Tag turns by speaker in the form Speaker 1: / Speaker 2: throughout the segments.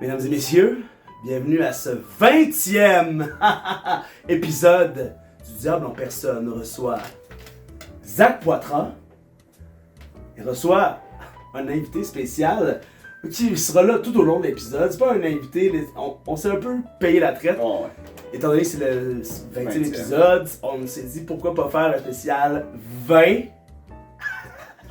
Speaker 1: Mesdames et messieurs, bienvenue à ce 20e épisode du Diable en personne. On reçoit Zach Poitras et reçoit un invité spécial qui sera là tout au long de l'épisode. C'est pas un invité, on s'est un peu payé la traite.
Speaker 2: Oh, ouais.
Speaker 1: Étant donné que c'est le 20e épisode, on s'est dit pourquoi pas faire le spécial vin,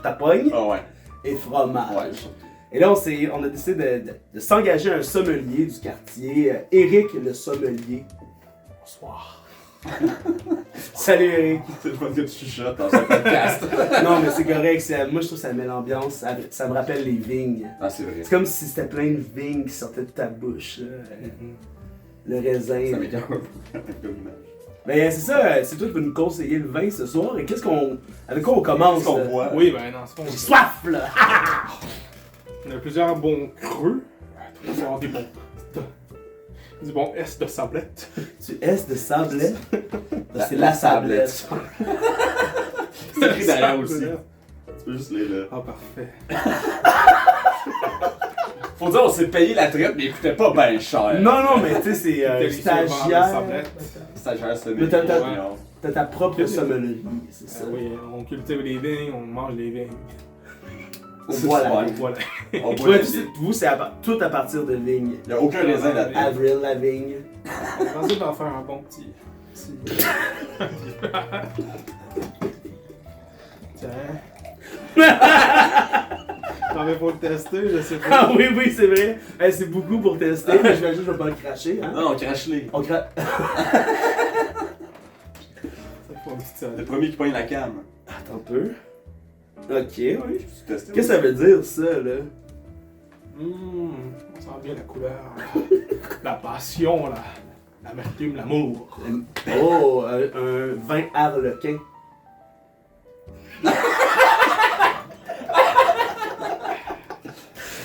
Speaker 1: tapogne
Speaker 2: Oh, ouais.
Speaker 1: et fromage.
Speaker 2: Ouais.
Speaker 1: Et là, on a décidé de s'engager un sommelier du quartier, Eric le sommelier. Bonsoir. Salut Eric.
Speaker 2: C'est le fun que tu chuchotes dans un podcast.
Speaker 1: Non, mais c'est correct. Moi, je trouve que ça met l'ambiance. Ça me rappelle les vignes.
Speaker 2: Ah, c'est vrai.
Speaker 1: C'est comme si c'était plein de vignes qui sortaient de ta bouche. Là. Le raisin.
Speaker 2: Ça m'écoeure un peu comme image.
Speaker 1: Ben, c'est ça. C'est toi qui vas nous conseiller le vin ce soir. Et avec quoi on commence?
Speaker 2: Qu'est-ce qu'on
Speaker 1: là?
Speaker 2: boit?
Speaker 3: Oui, ben non, c'est pas
Speaker 1: J'ai soif, là!
Speaker 3: On a plusieurs bons crus. On va avoir des bons. Du bon S de sablette.
Speaker 1: Tu S de sablette? C'est la sablette.
Speaker 2: C'est écrit derrière aussi. Tu peux juste les là.
Speaker 3: Ah, parfait.
Speaker 2: Faut dire, on s'est payé la traite, mais il coûtait pas bien cher.
Speaker 1: Non, mais tu sais, c'est
Speaker 3: Délicieux vent de
Speaker 1: stagiaire.
Speaker 3: sablette.
Speaker 2: Stagiaire
Speaker 1: Mais t'as-
Speaker 2: sommelier.
Speaker 1: T'as ta propre sommellerie, c'est ça.
Speaker 3: Ah oui, on cultive les vignes, on mange les vignes.
Speaker 1: On boit la
Speaker 2: Ouais.
Speaker 1: vigne.
Speaker 3: Voilà.
Speaker 2: On boit
Speaker 1: Ouais,
Speaker 2: la
Speaker 1: puis
Speaker 2: vigne.
Speaker 1: vous, c'est tout à partir de vigne.
Speaker 2: Il y a aucun raisin là-dedans.
Speaker 1: Avril, la vigne.
Speaker 3: On va essayer d'en faire un bon petit. Tiens. T'en veux pour le tester, je sais pas.
Speaker 1: Ah oui, c'est vrai. C'est beaucoup pour tester, mais je vais juste, je vais pas le cracher. Hein?
Speaker 2: Non, crache-les.
Speaker 1: On crache.
Speaker 3: Ça fait un petit
Speaker 2: Le premier qui pogne la cam.
Speaker 1: Attends un peu. Ok, oui.
Speaker 2: Tu testes?
Speaker 1: Qu'est-ce que ça veut dire, ça, là?
Speaker 3: On sent bien la couleur, la passion, l'amertume, l'amour.
Speaker 1: Oh, un vin harlequin.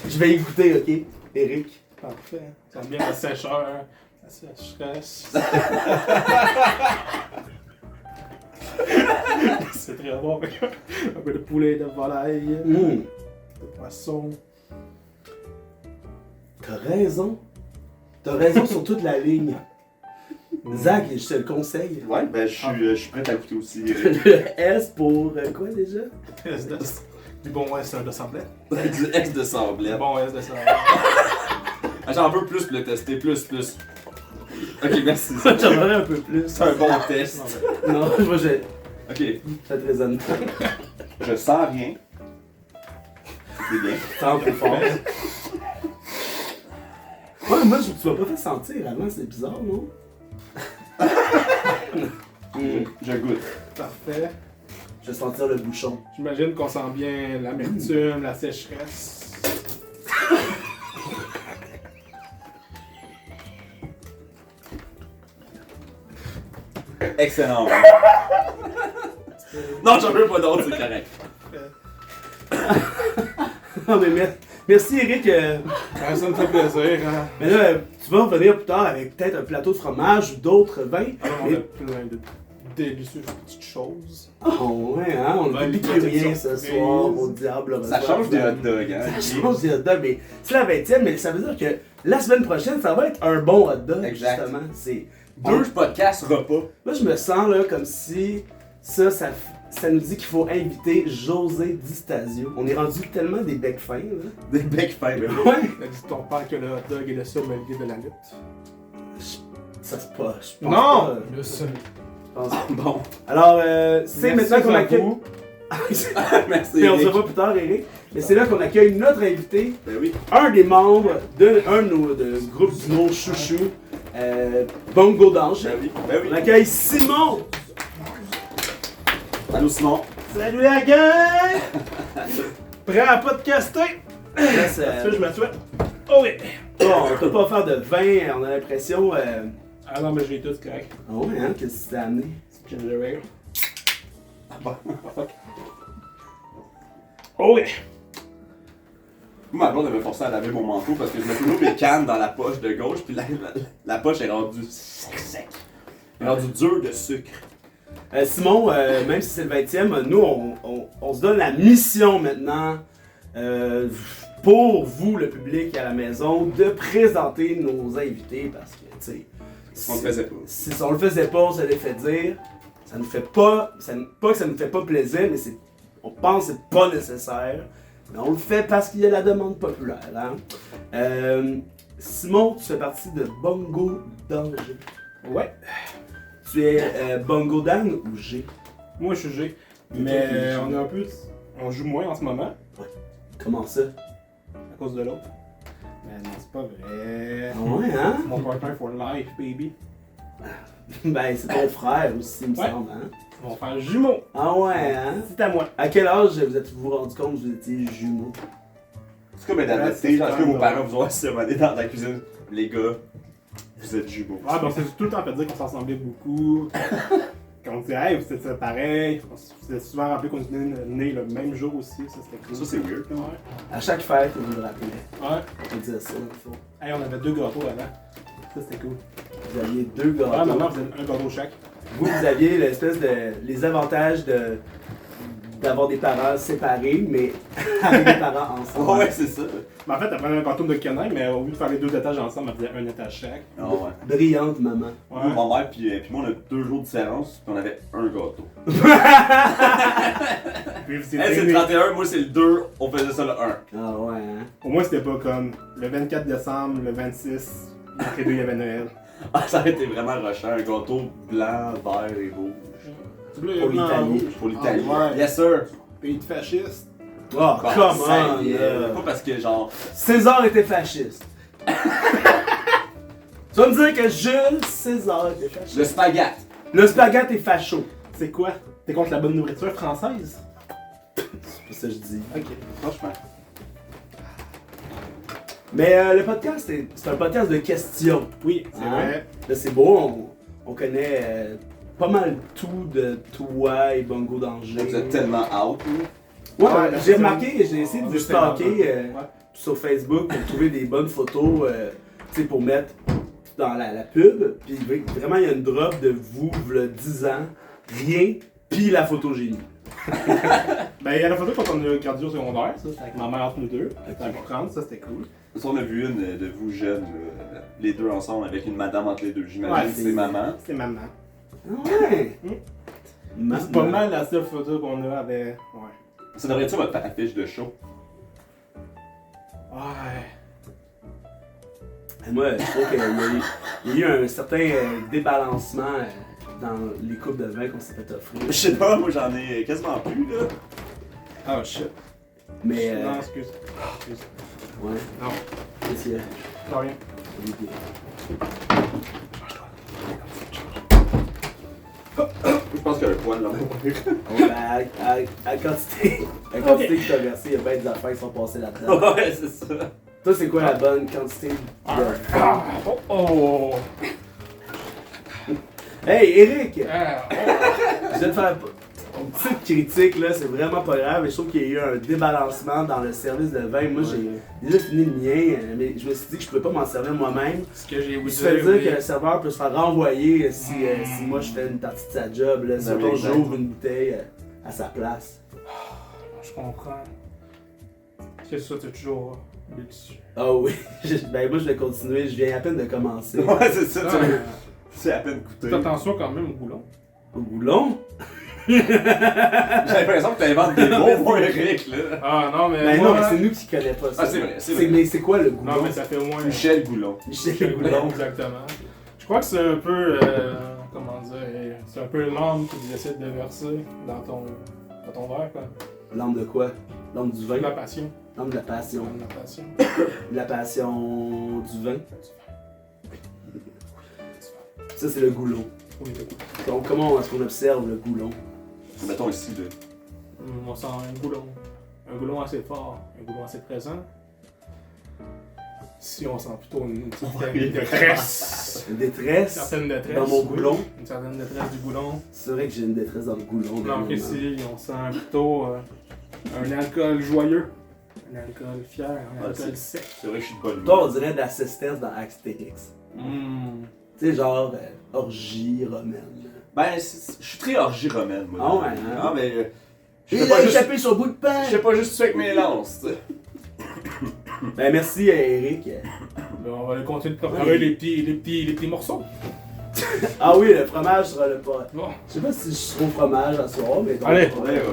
Speaker 1: Je vais y goûter, ok, Eric?
Speaker 3: Parfait. Ça sent bien la sécheur, la sécheresse. C'est très bon. Un peu de poulet, de volaille, de poisson.
Speaker 1: T'as raison. T'as raison sur toute la ligne. Zach, je te le conseille.
Speaker 2: Ouais, ben je suis prêt à goûter aussi.
Speaker 1: Le S pour quoi déjà?
Speaker 3: Du bon S de sablette.
Speaker 2: Du ex de sablette.
Speaker 3: Du bon S de sablette.
Speaker 2: Ah, j'en veux plus pour le tester, plus. Ok, merci.
Speaker 1: J'aimerais un peu plus.
Speaker 2: C'est un bon test.
Speaker 1: Non, moi j'ai
Speaker 2: Ok,
Speaker 1: fait raisonnement.
Speaker 2: je sens rien. C'est bien.
Speaker 1: Tant plus fort. Ouais, moi tu m'as pas fait sentir avant, c'est bizarre, non?
Speaker 2: Je goûte.
Speaker 3: Parfait.
Speaker 1: Je vais sentir le bouchon.
Speaker 3: J'imagine qu'on sent bien l'amertume, la sécheresse.
Speaker 2: Excellent. Non, j'en veux pas d'autre, c'est correct.
Speaker 1: Non, mais merci Eric.
Speaker 3: Ça me fait plaisir. Hein?
Speaker 1: Mais là, tu vas revenir plus tard avec peut-être un plateau de fromage ou d'autres vins.
Speaker 3: Alors, on
Speaker 1: Mais-
Speaker 3: a plein de délicieuses petites choses.
Speaker 1: Oh ouais, hein, on est
Speaker 3: Ouais,
Speaker 1: épicurien
Speaker 3: une
Speaker 1: ce
Speaker 3: petite
Speaker 1: soir
Speaker 3: surprise.
Speaker 1: au diable.
Speaker 2: Ça change des hot dogs, hein.
Speaker 1: Ça change des hot dogs, mais c'est la 20e, mais ça veut dire que la semaine prochaine, ça va être un bon hot dog,
Speaker 2: Exact.
Speaker 1: justement. C'est...
Speaker 2: Deux podcasts repas.
Speaker 1: Moi, je me sens là comme si ça nous dit qu'il faut inviter José Di Stasio. On est rendu tellement des becs fins, là.
Speaker 2: Des becs fins, là.
Speaker 1: Ouais.
Speaker 3: T'as dit ton père que le hot dog est le sommelier de la lutte.
Speaker 1: Ça se passe. Je pense
Speaker 3: Non!
Speaker 1: pas.
Speaker 3: Le seul.
Speaker 1: Je pense pas.
Speaker 2: Bon.
Speaker 1: Alors, c'est
Speaker 3: Merci,
Speaker 1: maintenant qu'on accueille...
Speaker 3: Fabou.
Speaker 2: Merci.
Speaker 1: Et on se
Speaker 2: Eric.
Speaker 1: revoit plus tard, Eric. Mais c'est là qu'on accueille notre invité,
Speaker 2: Ben oui.
Speaker 1: un des membres de groupe du nom Chouchou, Bongo Danger.
Speaker 2: Ben oui. Ben
Speaker 1: On
Speaker 2: oui.
Speaker 1: accueille Simon!
Speaker 2: Allô, Simon.
Speaker 3: Salut la gang! Prêt à podcaster?
Speaker 1: Là, c'est-
Speaker 3: Ça, je me souhaite. Oh oui!
Speaker 1: Bon, on peut pas faire de vin, on a l'impression...
Speaker 3: Ah non, mais j'ai tout correct.
Speaker 1: Ah ouais, hein, qu'est-ce que tu t'as amené?
Speaker 3: Ginger ale.
Speaker 2: Ah bon.
Speaker 3: Oh oui!
Speaker 2: Moi, ma blonde elle m'a forcé à laver mon manteau parce que je mets toujours mes cannes dans la poche de gauche, puis la poche est rendue sec. Elle est rendue dure de sucre.
Speaker 1: Simon, même si c'est le 20e, nous, on se donne la mission maintenant pour vous, le public à la maison, de présenter nos invités parce que, tu sais,
Speaker 2: On le faisait pas.
Speaker 1: si on le faisait pas, on se les fait dire. Ça nous fait pas, pas que ça nous fait pas plaisir, mais on pense que c'est pas nécessaire. Mais on le fait parce qu'il y a la demande populaire. Hein? Simon, tu fais partie de Bongo Danger.
Speaker 3: Ouais.
Speaker 1: Tu es Bongo Dan ou G?
Speaker 3: Moi, je suis G.
Speaker 1: T'es
Speaker 3: Mais
Speaker 1: toi qui joues.
Speaker 3: on est un peu. On joue moins en ce moment,
Speaker 1: Comment ça?
Speaker 3: à cause de l'autre. Mais non, c'est pas vrai.
Speaker 1: Ah ouais, hein?
Speaker 3: Mon partner for life, baby.
Speaker 1: Ben, c'est ton frère aussi, il me
Speaker 3: Ouais.
Speaker 1: semble, hein?
Speaker 3: Mon frère jumeau.
Speaker 1: Ah ouais, hein?
Speaker 3: C'est à moi.
Speaker 1: À quel âge vous êtes-vous rendu compte que vous étiez jumeaux?
Speaker 2: C'est comme dans
Speaker 3: Ouais,
Speaker 2: notre
Speaker 3: c'est
Speaker 2: thé, genre, est-ce que
Speaker 3: super
Speaker 2: vos
Speaker 3: drôle.
Speaker 2: parents vous ont assis dans la cuisine? Les gars, vous êtes jumeaux.
Speaker 3: Ouais, ben, c'est tout le temps fait dire qu'on s'en ressemblait beaucoup. Quand on disait, hey, vous êtes pareil. On s'est souvent rappelé qu'on était nés le même jour aussi. Ça, c'était cool.
Speaker 2: Ça, c'est weird.
Speaker 3: Ouais.
Speaker 1: À chaque fête, vous vous rappelez.
Speaker 3: Ouais.
Speaker 1: On disait ça, dans le fond.
Speaker 3: Hey, on avait 2 gâteaux avant. Ça, c'était cool.
Speaker 1: Vous aviez 2
Speaker 3: Ouais,
Speaker 1: gâteaux.
Speaker 3: maman faisait un gâteau chaque.
Speaker 1: Vous aviez l'espèce de. Les avantages d'avoir des parents séparés, mais avec des parents ensemble.
Speaker 2: Ouais, c'est ça.
Speaker 3: Mais en fait, elle prenait un gâteau de quenelle, mais au lieu de faire les 2 étages ensemble, elle faisait un étage chaque.
Speaker 2: Ah ouais.
Speaker 1: Brillante, maman.
Speaker 3: Ouais.
Speaker 2: Ma mère puis moi, on a 2 jours de différence, puis on avait un gâteau.
Speaker 3: Puis vous
Speaker 2: Elle, c'est le
Speaker 3: étiez
Speaker 2: 31, moi, c'est le 2, on faisait ça le 1.
Speaker 1: Ah ouais, hein?
Speaker 3: Au moins, c'était pas comme le 24 décembre, le 26. Entre les deux, il y avait Noël.
Speaker 2: Ah, ça a été vraiment rushant, un gâteau blanc, vert et rouge.
Speaker 3: Bleu,
Speaker 1: Pour
Speaker 3: blanc,
Speaker 1: l'Italie.
Speaker 3: rouge.
Speaker 2: Pour l'Italie.
Speaker 3: Ah, ouais.
Speaker 2: Yes, sir.
Speaker 3: Pays de fascistes.
Speaker 1: Oh,
Speaker 2: Bah,
Speaker 1: come
Speaker 2: ça
Speaker 1: on!
Speaker 2: y est.
Speaker 1: là.
Speaker 2: Pas parce que, genre,
Speaker 1: César était fasciste. Tu vas me dire que Jules César était fasciste.
Speaker 2: le spaghette.
Speaker 1: Le spaghette est facho.
Speaker 3: C'est quoi? T'es contre la bonne nourriture française?
Speaker 1: C'est pas ça que je dis.
Speaker 3: Ok.
Speaker 2: Franchement.
Speaker 1: Mais le podcast, c'est un podcast de questions.
Speaker 3: Oui, c'est
Speaker 1: Hein?
Speaker 3: vrai.
Speaker 1: Là, c'est beau, on connaît pas mal tout de toi et Bongo Danger.
Speaker 2: Vous êtes tellement out, là.
Speaker 1: Ouais,
Speaker 3: Ouais,
Speaker 1: j'ai
Speaker 3: c'est
Speaker 1: remarqué,
Speaker 3: ça.
Speaker 1: j'ai essayé de
Speaker 3: On
Speaker 1: vous
Speaker 3: veut faire un
Speaker 1: stalker
Speaker 3: peu. Ouais.
Speaker 1: sur Facebook pour trouver des bonnes photos, tu sais, pour mettre dans la pub. Puis vraiment, il y a une drop de vous, le 10 ans, rien, puis la photogénie.
Speaker 3: Ben, il y a la photo quand on a grandi au secondaire, ça, c'était avec ma mère entre nous deux. C'était à prendre, ça, c'était cool.
Speaker 2: Ça, on a vu une de vous jeunes, là, les deux ensemble, avec une madame entre les deux. J'imagine
Speaker 3: Ouais,
Speaker 2: que c'est maman.
Speaker 3: C'est maman.
Speaker 1: Ah ouais!
Speaker 3: C'est pas mal la seule photo qu'on a avec. Ouais.
Speaker 2: Ça devrait être ça votre affiche de show.
Speaker 3: Ouais.
Speaker 1: Et moi, je trouve qu'il y a eu un certain débalancement dans les coupes de vin qu'on s'est fait offrir.
Speaker 2: Je sais pas, moi j'en ai quasiment plus, là.
Speaker 3: Oh shit.
Speaker 1: Mais,
Speaker 3: Non, excuse. Excuse.
Speaker 1: ouais,
Speaker 3: Non,
Speaker 1: qu'est-ce qu'il y a?
Speaker 3: pas rien.
Speaker 1: Olivier?
Speaker 2: Je pense qu'il y a un poil là.
Speaker 1: Oh, ben, à la quantité que tu as versé, il y a bien des affaires qui sont passées là-dedans.
Speaker 2: Ouais, c'est ça.
Speaker 1: Toi, c'est quoi la bonne quantité de...
Speaker 3: Ah, oh, oh.
Speaker 1: Hey, Eric!
Speaker 3: Ah,
Speaker 1: Je vais te faire une petite critique, là, c'est vraiment pas grave, mais je trouve qu'il y a eu un débalancement dans le service de vin. Moi, j'ai déjà fini le mien, mais je me suis dit que je pouvais pas m'en servir moi-même.
Speaker 3: ce que j'ai voulu
Speaker 1: Ça veut dire que le serveur peut se faire renvoyer si moi je fais une partie de sa job, là, si
Speaker 2: Ben oui,
Speaker 1: mettons,
Speaker 2: exact.
Speaker 1: j'ouvre une bouteille à sa place.
Speaker 3: Je comprends. C'est ça, t'es toujours dessus.
Speaker 1: Ah oui, ben moi je vais continuer, je viens à peine de commencer.
Speaker 2: Ouais, c'est ça,
Speaker 3: Ah,
Speaker 2: c'est à peine goûté.
Speaker 3: fais attention quand même au boulon.
Speaker 1: Au boulon?
Speaker 2: J'ai l'impression que t'inventes des mots pour Eric, là.
Speaker 3: Ah non, mais.
Speaker 1: Ben
Speaker 3: moi,
Speaker 1: non, mais c'est nous qui connaissons pas ça.
Speaker 2: Ah, c'est vrai, c'est vrai.
Speaker 1: Mais c'est quoi le goulon?
Speaker 3: Non, mais ça fait au moins.
Speaker 2: Michel Goulon.
Speaker 1: Michel Goulon.
Speaker 3: Exactement. Je crois que c'est un peu. Comment dire. C'est un peu l'âme que tu essaies de verser dans ton verre, quoi.
Speaker 1: L'âme de quoi? L'âme du vin?
Speaker 3: La passion.
Speaker 1: L'âme de la passion.
Speaker 3: La passion.
Speaker 1: La passion du vin. Ça, c'est le goulon.
Speaker 3: Oui,
Speaker 1: Donc, comment est-ce qu'on observe le goulon?
Speaker 2: Mettons ici, là.
Speaker 3: on sent un goulon. Un goulon assez fort, un goulon assez présent. Si on sent plutôt une certaine détresse.
Speaker 1: Une détresse
Speaker 3: Certaine détresse.
Speaker 1: dans mon
Speaker 3: oui.
Speaker 1: goulon.
Speaker 3: Une certaine détresse du goulon.
Speaker 1: C'est vrai que j'ai une détresse dans le goulon.
Speaker 3: Donc
Speaker 1: dernièrement.
Speaker 3: ici, on sent plutôt un alcool joyeux. Un alcool fier, un
Speaker 2: Ouais,
Speaker 3: alcool sec.
Speaker 2: C'est vrai que je suis de bonne
Speaker 1: Toi, on
Speaker 2: humeur.
Speaker 1: dirait de la Cestesse dans Astérix.
Speaker 3: Mmh.
Speaker 1: Tu sais, genre orgie romaine.
Speaker 2: Ben, je suis très orgie romaine, moi.
Speaker 1: Ah ouais, hein?
Speaker 2: Ah, mais. Je
Speaker 1: Il
Speaker 2: fais pas
Speaker 1: a
Speaker 2: juste.
Speaker 1: échappé sur bout de pain!
Speaker 2: Je fais pas juste ça avec mes lances, tu sais.
Speaker 1: Ben merci Eric.
Speaker 3: Ben, on va continuer de préparer les petits morceaux.
Speaker 1: Ah oui, le fromage sera le pas.
Speaker 3: Bon.
Speaker 1: Je sais pas si je suis trop fromage à soir, mais donc,
Speaker 3: Allez.
Speaker 1: on verra.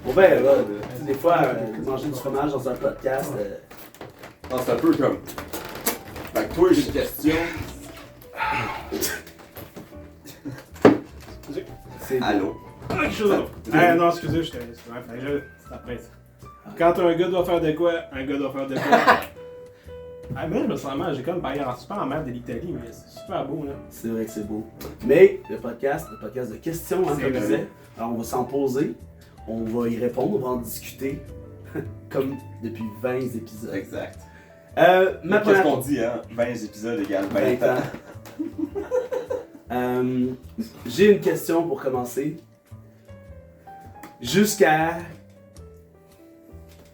Speaker 1: On verra. Tu sais, des fois, manger du fromage dans un podcast.
Speaker 2: Non, c'est un peu comme. Fait que toi, j'ai une question.
Speaker 1: C'est
Speaker 2: Allô?
Speaker 3: Ah, quelque chose d'autre. Ah non, excusez, j'étais. C'est après ça. Quand un gars doit faire de quoi, un gars doit faire de quoi. Ah, mais là, je me sens mal, j'ai comme parlé en super en mer de l'Italie, mais c'est super beau, là.
Speaker 1: C'est vrai que c'est beau. Mais le podcast de questions, hein,
Speaker 3: C'est
Speaker 1: comme je
Speaker 3: vrai.
Speaker 1: disais. Alors on va s'en poser, on va y répondre, on va en discuter. Comme depuis 20 épisodes.
Speaker 2: Exact.
Speaker 1: Ma
Speaker 2: Qu'est-ce
Speaker 1: première...
Speaker 2: qu'on dit, hein? 20 épisodes égale
Speaker 1: 20
Speaker 2: 20 ans.
Speaker 1: J'ai une question pour commencer. Jusqu'à...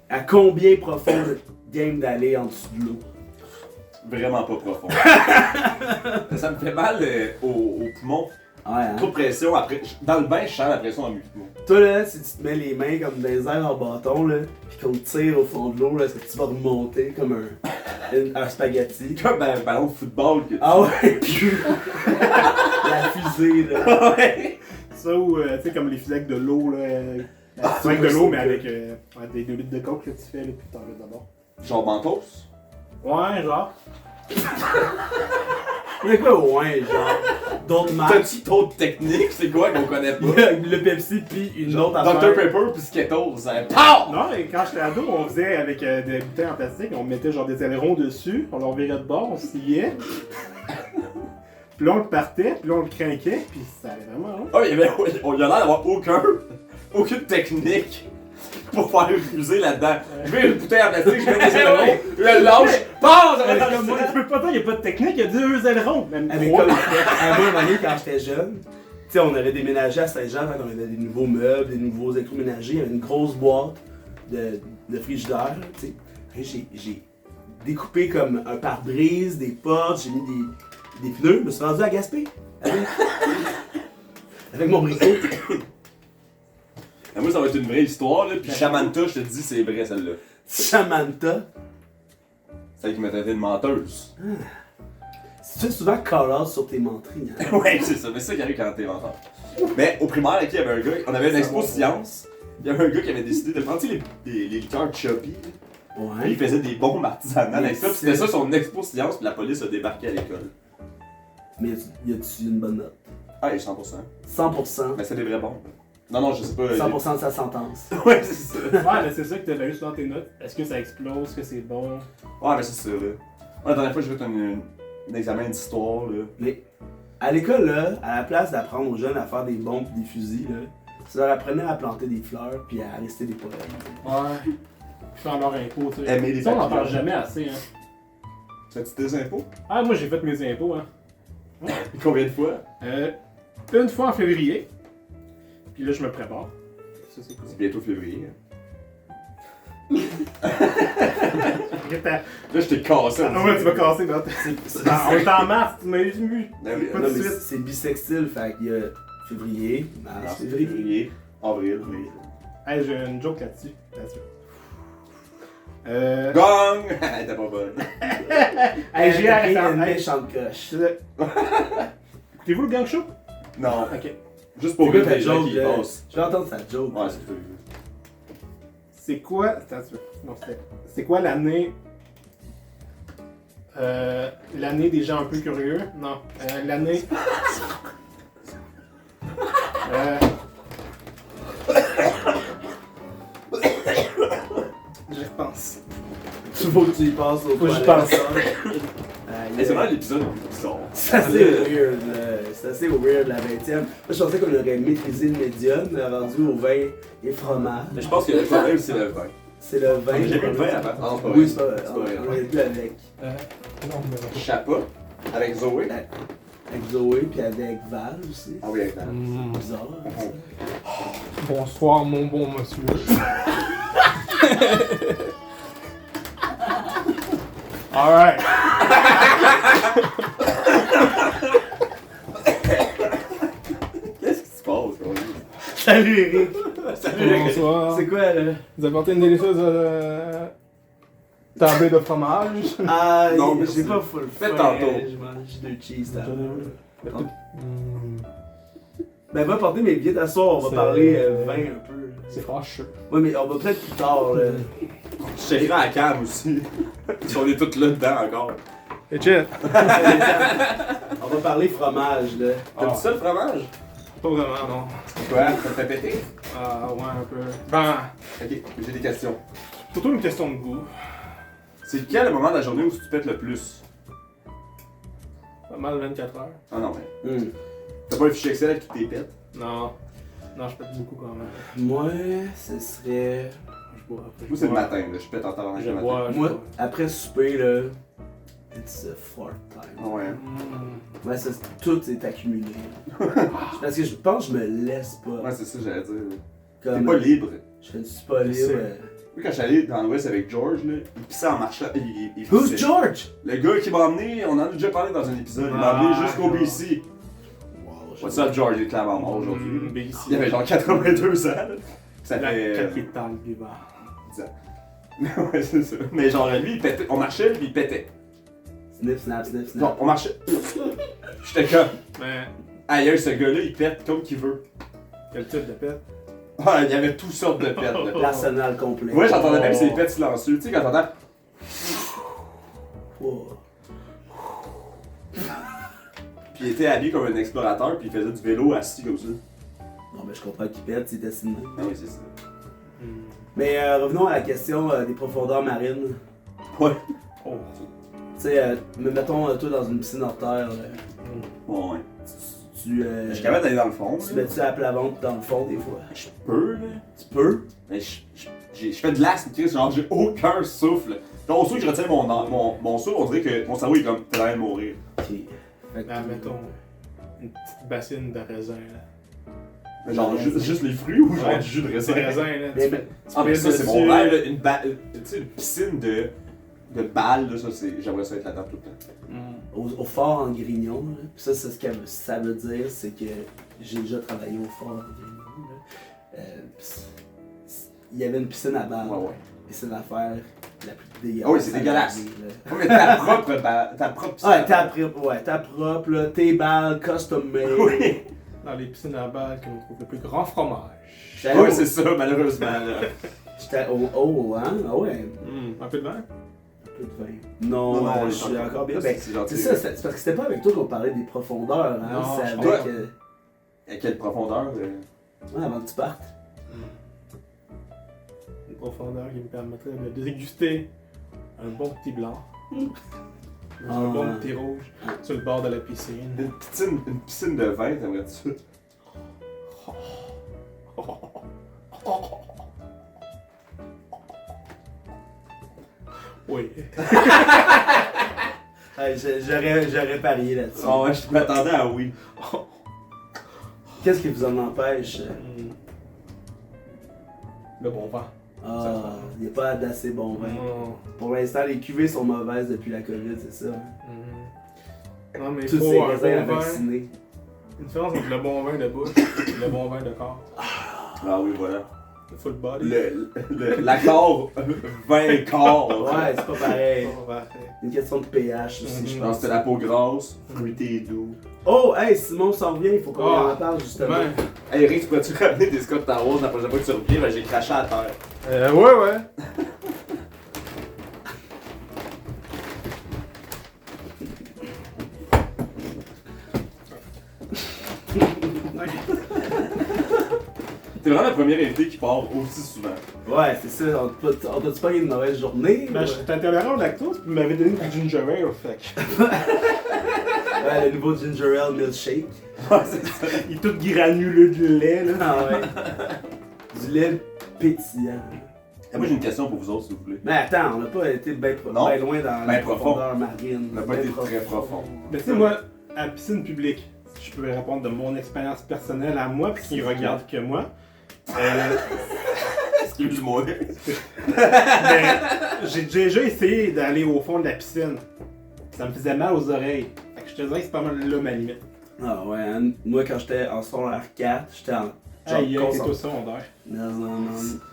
Speaker 1: À combien profond le game d'aller en dessous de l'eau?
Speaker 2: Vraiment pas profond. Ça me fait mal au poumon.
Speaker 1: Ouais, hein?
Speaker 2: Trop de pression. Après, dans le bain, je sens la pression dans mes poumons.
Speaker 1: Toi là, si tu te mets les mains comme des airs en bâton là, pis qu'on te tire au fond de l'eau là, est-ce que tu vas remonter comme un spaghetti?
Speaker 2: Comme un ballon de football que tu...
Speaker 1: Ah ouais, pis la fusée là.
Speaker 2: ouais!
Speaker 3: Ça ou, tu sais, comme les fusées avec de l'eau, là. Avec de l'eau, mais avec des 2 litres de coke que tu fais, là, puis t'en mets d'abord.
Speaker 2: Genre Mentos?
Speaker 3: Ouais, genre.
Speaker 1: C'est quoi ouais genre? D'autres marques.
Speaker 2: T'as-tu d'autres techniques? C'est quoi qu'on connaît
Speaker 1: Il y
Speaker 2: pas?
Speaker 1: a le Pepsi pis une autre
Speaker 2: Dr
Speaker 1: affaire.
Speaker 2: Pepper pis Skittles, hein? POW!
Speaker 3: Non, et quand j'étais ado, on faisait avec des bouteilles en plastique, on mettait genre des ailerons dessus, on leur virait de bord, on sciait. Puis là, on le partait, puis là, on le craquait, puis ça allait vraiment long.
Speaker 2: Oh, il y avait l'air d'avoir aucune technique pour faire une fusée là-dedans. Je mets une bouteille en plastique, je mets des ailerons, je le lâche, POW! Ça va dans le
Speaker 3: Comme moi,
Speaker 2: ciel.
Speaker 3: tu peux pas dire qu'il n'y a pas de technique, il y a 2 ailerons, même
Speaker 1: Avec
Speaker 3: 3.
Speaker 1: comme à un moment donné, quand j'étais jeune, tu sais, on avait déménagé à Saint-Jean quand on avait des nouveaux meubles, des nouveaux électroménagers, il y avait une grosse boîte de frigidaire, tu sais. Après, j'ai découpé comme un pare-brise, des portes, j'ai mis des pneus, je me suis rendu à Gaspé avec mon briquet.
Speaker 2: Moi, ça va être une vraie histoire, là. Pis Shamanta, je te dis, c'est vrai celle-là.
Speaker 1: Samantha.
Speaker 2: Celle qui m'a traité de menteuse.
Speaker 1: Tu fais souvent call-out sur tes menteries, hein?
Speaker 2: Ouais, c'est ça, mais c'est ça qui arrive quand t'es menteur. Mais au primaire, il y avait un gars, on avait une expo science. Il y avait un gars qui avait décidé de prendre tu sais, les liqueurs Chubby. Puis
Speaker 1: Ouais.
Speaker 2: il faisait des bombes artisanales avec ça. Puis c'était ça son expo science, puis la police a débarqué à l'école.
Speaker 1: Mais y a-tu une bonne note?
Speaker 2: Ah, 100%.
Speaker 1: 100%.
Speaker 2: Mais c'est des vraies bombes. Non, je sais pas.
Speaker 1: 100% de sa sentence.
Speaker 2: Ouais, c'est ça.
Speaker 3: Ouais, mais c'est ça que t'as valu dans tes notes. Est-ce que ça explose, est-ce que c'est bon?
Speaker 2: Ouais, mais c'est ça, là. Ouais, la dernière fois, j'ai fait un examen d'histoire, là.
Speaker 1: Mais à l'école, là, à la place d'apprendre aux jeunes à faire des bombes et des fusils, là, tu leur apprenais à planter des fleurs puis à rester des poètes.
Speaker 3: Ouais. Faire leur impôt, tu sais.
Speaker 2: Aimer les
Speaker 3: Ça, on n'en
Speaker 2: papillons.
Speaker 3: parle jamais assez, hein.
Speaker 2: Fais-tu tes impôts?
Speaker 3: Ah, moi, j'ai fait mes impôts, hein.
Speaker 2: Combien de fois?
Speaker 3: Une fois en février. Puis là, je me prépare. Ça, c'est cool.
Speaker 2: C'est bientôt février.
Speaker 3: Là,
Speaker 2: Là, je t'ai cassé.
Speaker 3: ah ouais, tu vas casser, là. On est en mars, tu m'as eu.
Speaker 2: Ben oui,
Speaker 3: Pas
Speaker 1: Non,
Speaker 3: de
Speaker 1: mais
Speaker 3: suite.
Speaker 1: c'est bisextile, fait qu'il y a février, mars, février.
Speaker 2: février, avril, mai.
Speaker 3: Hey, j'ai une joke là-dessus.
Speaker 2: Gong! T'es pas bonne.
Speaker 3: Hey, j'ai
Speaker 1: T'as pris
Speaker 3: arrêté.
Speaker 1: une
Speaker 3: Hey,
Speaker 1: méchante coche.
Speaker 3: écoutez-vous le gang show?
Speaker 2: Non.
Speaker 3: Ok.
Speaker 2: Juste pour
Speaker 1: C'est
Speaker 2: rire
Speaker 1: quoi ta
Speaker 2: des gens
Speaker 1: joke,
Speaker 2: qui y
Speaker 1: là?
Speaker 2: passent.
Speaker 1: Je vais entendre sa joke.
Speaker 2: Ouais, c'est fou.
Speaker 3: C'est quoi. Attends, non, c'est quoi l'année. L'année des gens un peu curieux? Non. L'année. Je repense.
Speaker 1: Il faut que tu y passes au
Speaker 3: Faut que j'y
Speaker 1: toilette.
Speaker 3: pense.
Speaker 2: Et c'est vraiment l'épisode le plus bizarre.
Speaker 1: C'est assez weird, là. C'est assez weird la 20e. Moi, je pensais qu'on aurait maîtrisé le médium, mais rendu au vin et fromage.
Speaker 2: Mais je pense que le problème, c'est le vin.
Speaker 1: C'est le vin.
Speaker 2: J'ai pas de vin avant. Ah, c'est pas
Speaker 1: Oui,
Speaker 2: vrai.
Speaker 1: c'est pas vrai.
Speaker 2: C'est pas vrai.
Speaker 1: On est plus avec.
Speaker 3: Non, mais.
Speaker 2: Chapa, avec Zoé.
Speaker 1: Avec Zoé, puis avec Val aussi.
Speaker 2: Ah oui, avec Val.
Speaker 1: C'est bizarre.
Speaker 3: Bonsoir, mon bon monsieur. Alright.
Speaker 2: Qu'est-ce qui se passe, gros?
Speaker 1: Salut Eric!
Speaker 2: Salut, les gars.
Speaker 3: Bonsoir.
Speaker 1: C'est quoi là?
Speaker 3: Vous apportez une délicieuse tablée de fromage.
Speaker 1: Ah,
Speaker 2: Non,
Speaker 1: j'ai
Speaker 2: merci.
Speaker 1: pas full
Speaker 2: Fais
Speaker 1: faim,
Speaker 2: tantôt.
Speaker 1: Je mange 2 cheese. là.
Speaker 3: Hmm,
Speaker 1: Ben, va porter mes billets d'asseoir, on va
Speaker 3: C'est-
Speaker 1: parler vin un peu.
Speaker 3: C'est fâcheux.
Speaker 1: Ouais, mais on va peut-être plus tard, là.
Speaker 2: Je chèquerai à la cam aussi. Si on est tous là dedans encore.
Speaker 3: Et Jeff?
Speaker 1: On va parler fromage, là.
Speaker 2: T'aimes-tu ça le fromage?
Speaker 3: Pas vraiment, non.
Speaker 2: Quoi? Ça te fait péter?
Speaker 3: Ah, ouais, un peu. Ben,
Speaker 2: Ok, j'ai des questions.
Speaker 3: surtout une question de goût.
Speaker 2: C'est quel le moment de la journée où tu pètes le plus?
Speaker 3: Pas mal 24 heures.
Speaker 2: Ah non, mais.
Speaker 1: Hmm.
Speaker 2: T'as pas un fichier Excel avec toutes tes pètes?
Speaker 3: Non. Non, je pète beaucoup quand même.
Speaker 1: Moi, ce serait.
Speaker 3: Je bois. Après,
Speaker 2: Moi, c'est le matin, là. Je pète en tabarnak
Speaker 3: Je
Speaker 2: le matin.
Speaker 3: bois.
Speaker 1: Moi, après souper, là. It's a fart
Speaker 2: Ah
Speaker 1: time.
Speaker 2: ouais.
Speaker 1: Ouais, ça, tout est accumulé. Parce que je pense que je me laisse pas.
Speaker 2: Ouais, c'est ça que j'allais dire. T'es
Speaker 1: Comme,
Speaker 2: pas libre.
Speaker 1: Je ne suis pas
Speaker 3: Je
Speaker 1: libre.
Speaker 3: sais.
Speaker 2: Moi, quand je suis allé dans l'Ouest avec George, là, il pissait en marchant. Il
Speaker 1: Who's
Speaker 2: pissait.
Speaker 1: George?
Speaker 2: Le gars qui m'a emmené, on en a déjà parlé dans un épisode, il m'a
Speaker 3: Ah,
Speaker 2: emmené jusqu'au
Speaker 3: non.
Speaker 2: BC. What's up, George? Il est clairement mort aujourd'hui.
Speaker 3: BC.
Speaker 2: Il avait genre 82 ans. Là. Ça
Speaker 3: La
Speaker 2: fait.
Speaker 3: capitale vivant.
Speaker 2: 10 ans. Ouais, c'est ça. Mais genre, lui, il pétait. On marchait, puis il pétait.
Speaker 1: Snip, snap, snip, snap.
Speaker 2: Non, on marchait. J'étais comme.
Speaker 3: Mais,
Speaker 2: Aïe, ce gars-là, il pète comme qu'il veut.
Speaker 3: quel type de pète?
Speaker 2: Ah, il y avait toutes sortes de pètes, là.
Speaker 1: L'arsenal complet.
Speaker 2: Ouais, j'entendais même
Speaker 3: Oh.
Speaker 2: ces pètes silencieux. Tu sais, quand t'entends.
Speaker 1: Oh.
Speaker 2: Puis il était habillé comme un explorateur, puis il faisait du vélo assis comme ça.
Speaker 1: Non, mais je comprends qu'il pète, c'est dessiné.
Speaker 2: Ah oui, c'est ça.
Speaker 1: Mais revenons à la question des profondeurs marines.
Speaker 2: Ouais.
Speaker 3: Oh.
Speaker 1: Tu sais, mettons toi dans une piscine hors terre,
Speaker 2: Ouais. Je suis capable d'aller dans le fond.
Speaker 1: tu
Speaker 2: là.
Speaker 1: mets-tu à plat ventre dans le fond des fois?
Speaker 2: Je peux, là.
Speaker 1: Tu peux?
Speaker 2: Mais je fais de l'asthme, Chris, genre j'ai aucun souffle. Genre, au souffle que je retiens mon souffle, on dirait que mon cerveau est comme t'es en train de mourir.
Speaker 1: Ok. Fait que,
Speaker 3: Ben, mettons, une petite bassine de raisin, là.
Speaker 2: Mais genre,
Speaker 1: Ouais,
Speaker 2: juste les fruits ou genre
Speaker 3: Ouais,
Speaker 2: du jus de
Speaker 3: C'est
Speaker 2: raisin?
Speaker 3: raisin, là.
Speaker 1: Mais-
Speaker 3: Tu fais-
Speaker 2: Ah, mais ça, c'est
Speaker 3: dessus.
Speaker 2: mon rêve, là. Tu sais, une piscine de balles, là, ça, c'est. J'aimerais ça être là-dedans tout le temps.
Speaker 1: au fort en Grignon, là. Puis ça, c'est ce que ça veut dire, c'est que j'ai déjà travaillé au fort en Grignon. Là. Il y avait une piscine à balles.
Speaker 2: Ouais, ouais.
Speaker 1: Et c'est l'affaire la plus dégueulasse.
Speaker 2: Ah oui, c'est
Speaker 1: à
Speaker 2: dégueulasse.
Speaker 1: laver, là.
Speaker 2: Ouais, mais ta propre ta propre piscine.
Speaker 1: Ouais, ta propre, là, tes balles, custom made.
Speaker 2: Oui.
Speaker 3: Dans les piscines à balles qu'on trouve le plus grand fromage.
Speaker 1: J'allais
Speaker 2: Oui,
Speaker 1: au-
Speaker 2: c'est ça, malheureusement. Là.
Speaker 1: J'étais au, hein? Ah ouais,
Speaker 3: Un peu de vin?
Speaker 1: un peu de vin. Non,
Speaker 2: Non,
Speaker 1: je suis encore bien. Ben,
Speaker 2: C'est gentil.
Speaker 1: c'est ça, c'est parce que c'était pas avec toi qu'on parlait des profondeurs, hein?
Speaker 3: Non,
Speaker 1: C'est
Speaker 3: je
Speaker 1: avec.
Speaker 2: pense- À quelle profondeur?
Speaker 1: Ouais, avant que tu partes.
Speaker 3: Une profondeur qui me permettrait de déguster un bon petit blanc. Un bon petit rouge sur le bord de la piscine.
Speaker 2: Une piscine de vin, t'aimerais-tu?
Speaker 3: Oui.
Speaker 1: Hey, j'aurais parié là-dessus.
Speaker 2: Ah ouais, je m'attendais à oui.
Speaker 1: Qu'est-ce qui vous en empêche?
Speaker 3: Le bon vent.
Speaker 1: Ah, il n'y a pas d'assez bon vin.
Speaker 3: Non.
Speaker 1: Pour l'instant, les cuvées sont mauvaises depuis la COVID, c'est ça.
Speaker 3: Non, mais il
Speaker 1: Tous
Speaker 3: faut
Speaker 1: ces
Speaker 3: un
Speaker 1: raisins à
Speaker 3: bon vin.
Speaker 1: vacciner.
Speaker 3: Une différence entre le bon vin de bouche et le bon vin de corps.
Speaker 2: Ah oui, voilà.
Speaker 3: Le full body.
Speaker 2: L'accord vin corps.
Speaker 1: Ouais, c'est pas pareil.
Speaker 3: On va faire.
Speaker 1: Une question de pH aussi, je
Speaker 2: Je pense
Speaker 1: pense.
Speaker 2: que c'était la peau grasse, fruité et doux.
Speaker 1: Oh, hey, Simon s'en revient, il faut qu'on
Speaker 3: Ah,
Speaker 1: en parle justement.
Speaker 3: Ben,
Speaker 2: Hey Eric, tu pourrais-tu ramener des Scott Towers la prochaine fois que tu reviens? Ben, j'ai craché à terre.
Speaker 3: ouais.
Speaker 2: T'es vraiment le premier invité qui part aussi souvent.
Speaker 1: Ouais, c'est ça, on t'a-tu pas eu une mauvaise journée?
Speaker 3: Ben,
Speaker 1: Ouais.
Speaker 3: je suis intolérant au lactose, puis vous m'avez donné du ginger ale, fait que.
Speaker 1: Ouais, le nouveau ginger ale milkshake.
Speaker 2: Ouais, c'est ça.
Speaker 3: Il est tout granuleux de lait, là.
Speaker 1: Ah ouais. Du lait pétillant.
Speaker 2: Et moi j'ai une question pour vous autres, s'il vous plaît.
Speaker 1: Mais attends, on n'a pas été bien
Speaker 2: Non.
Speaker 1: loin dans
Speaker 2: Ben
Speaker 1: la
Speaker 2: profond.
Speaker 1: profondeur marine.
Speaker 2: On n'a pas
Speaker 1: Ben
Speaker 2: été très profond.
Speaker 3: Mais tu sais, moi, à la piscine publique, si je peux répondre de mon expérience personnelle à moi, puis qui regarde que moi.
Speaker 2: Excuse-moi.
Speaker 3: Mais j'ai déjà essayé d'aller au fond de la piscine. Ça me faisait mal aux oreilles. Fait que je te dirais que c'est pas mal là ma limite.
Speaker 1: Ah ouais, hein. Moi quand j'étais en secondaire 4, j'étais en
Speaker 3: Aïe,
Speaker 1: genre
Speaker 3: c'est
Speaker 1: consent-
Speaker 3: au secondaire.
Speaker 1: Non.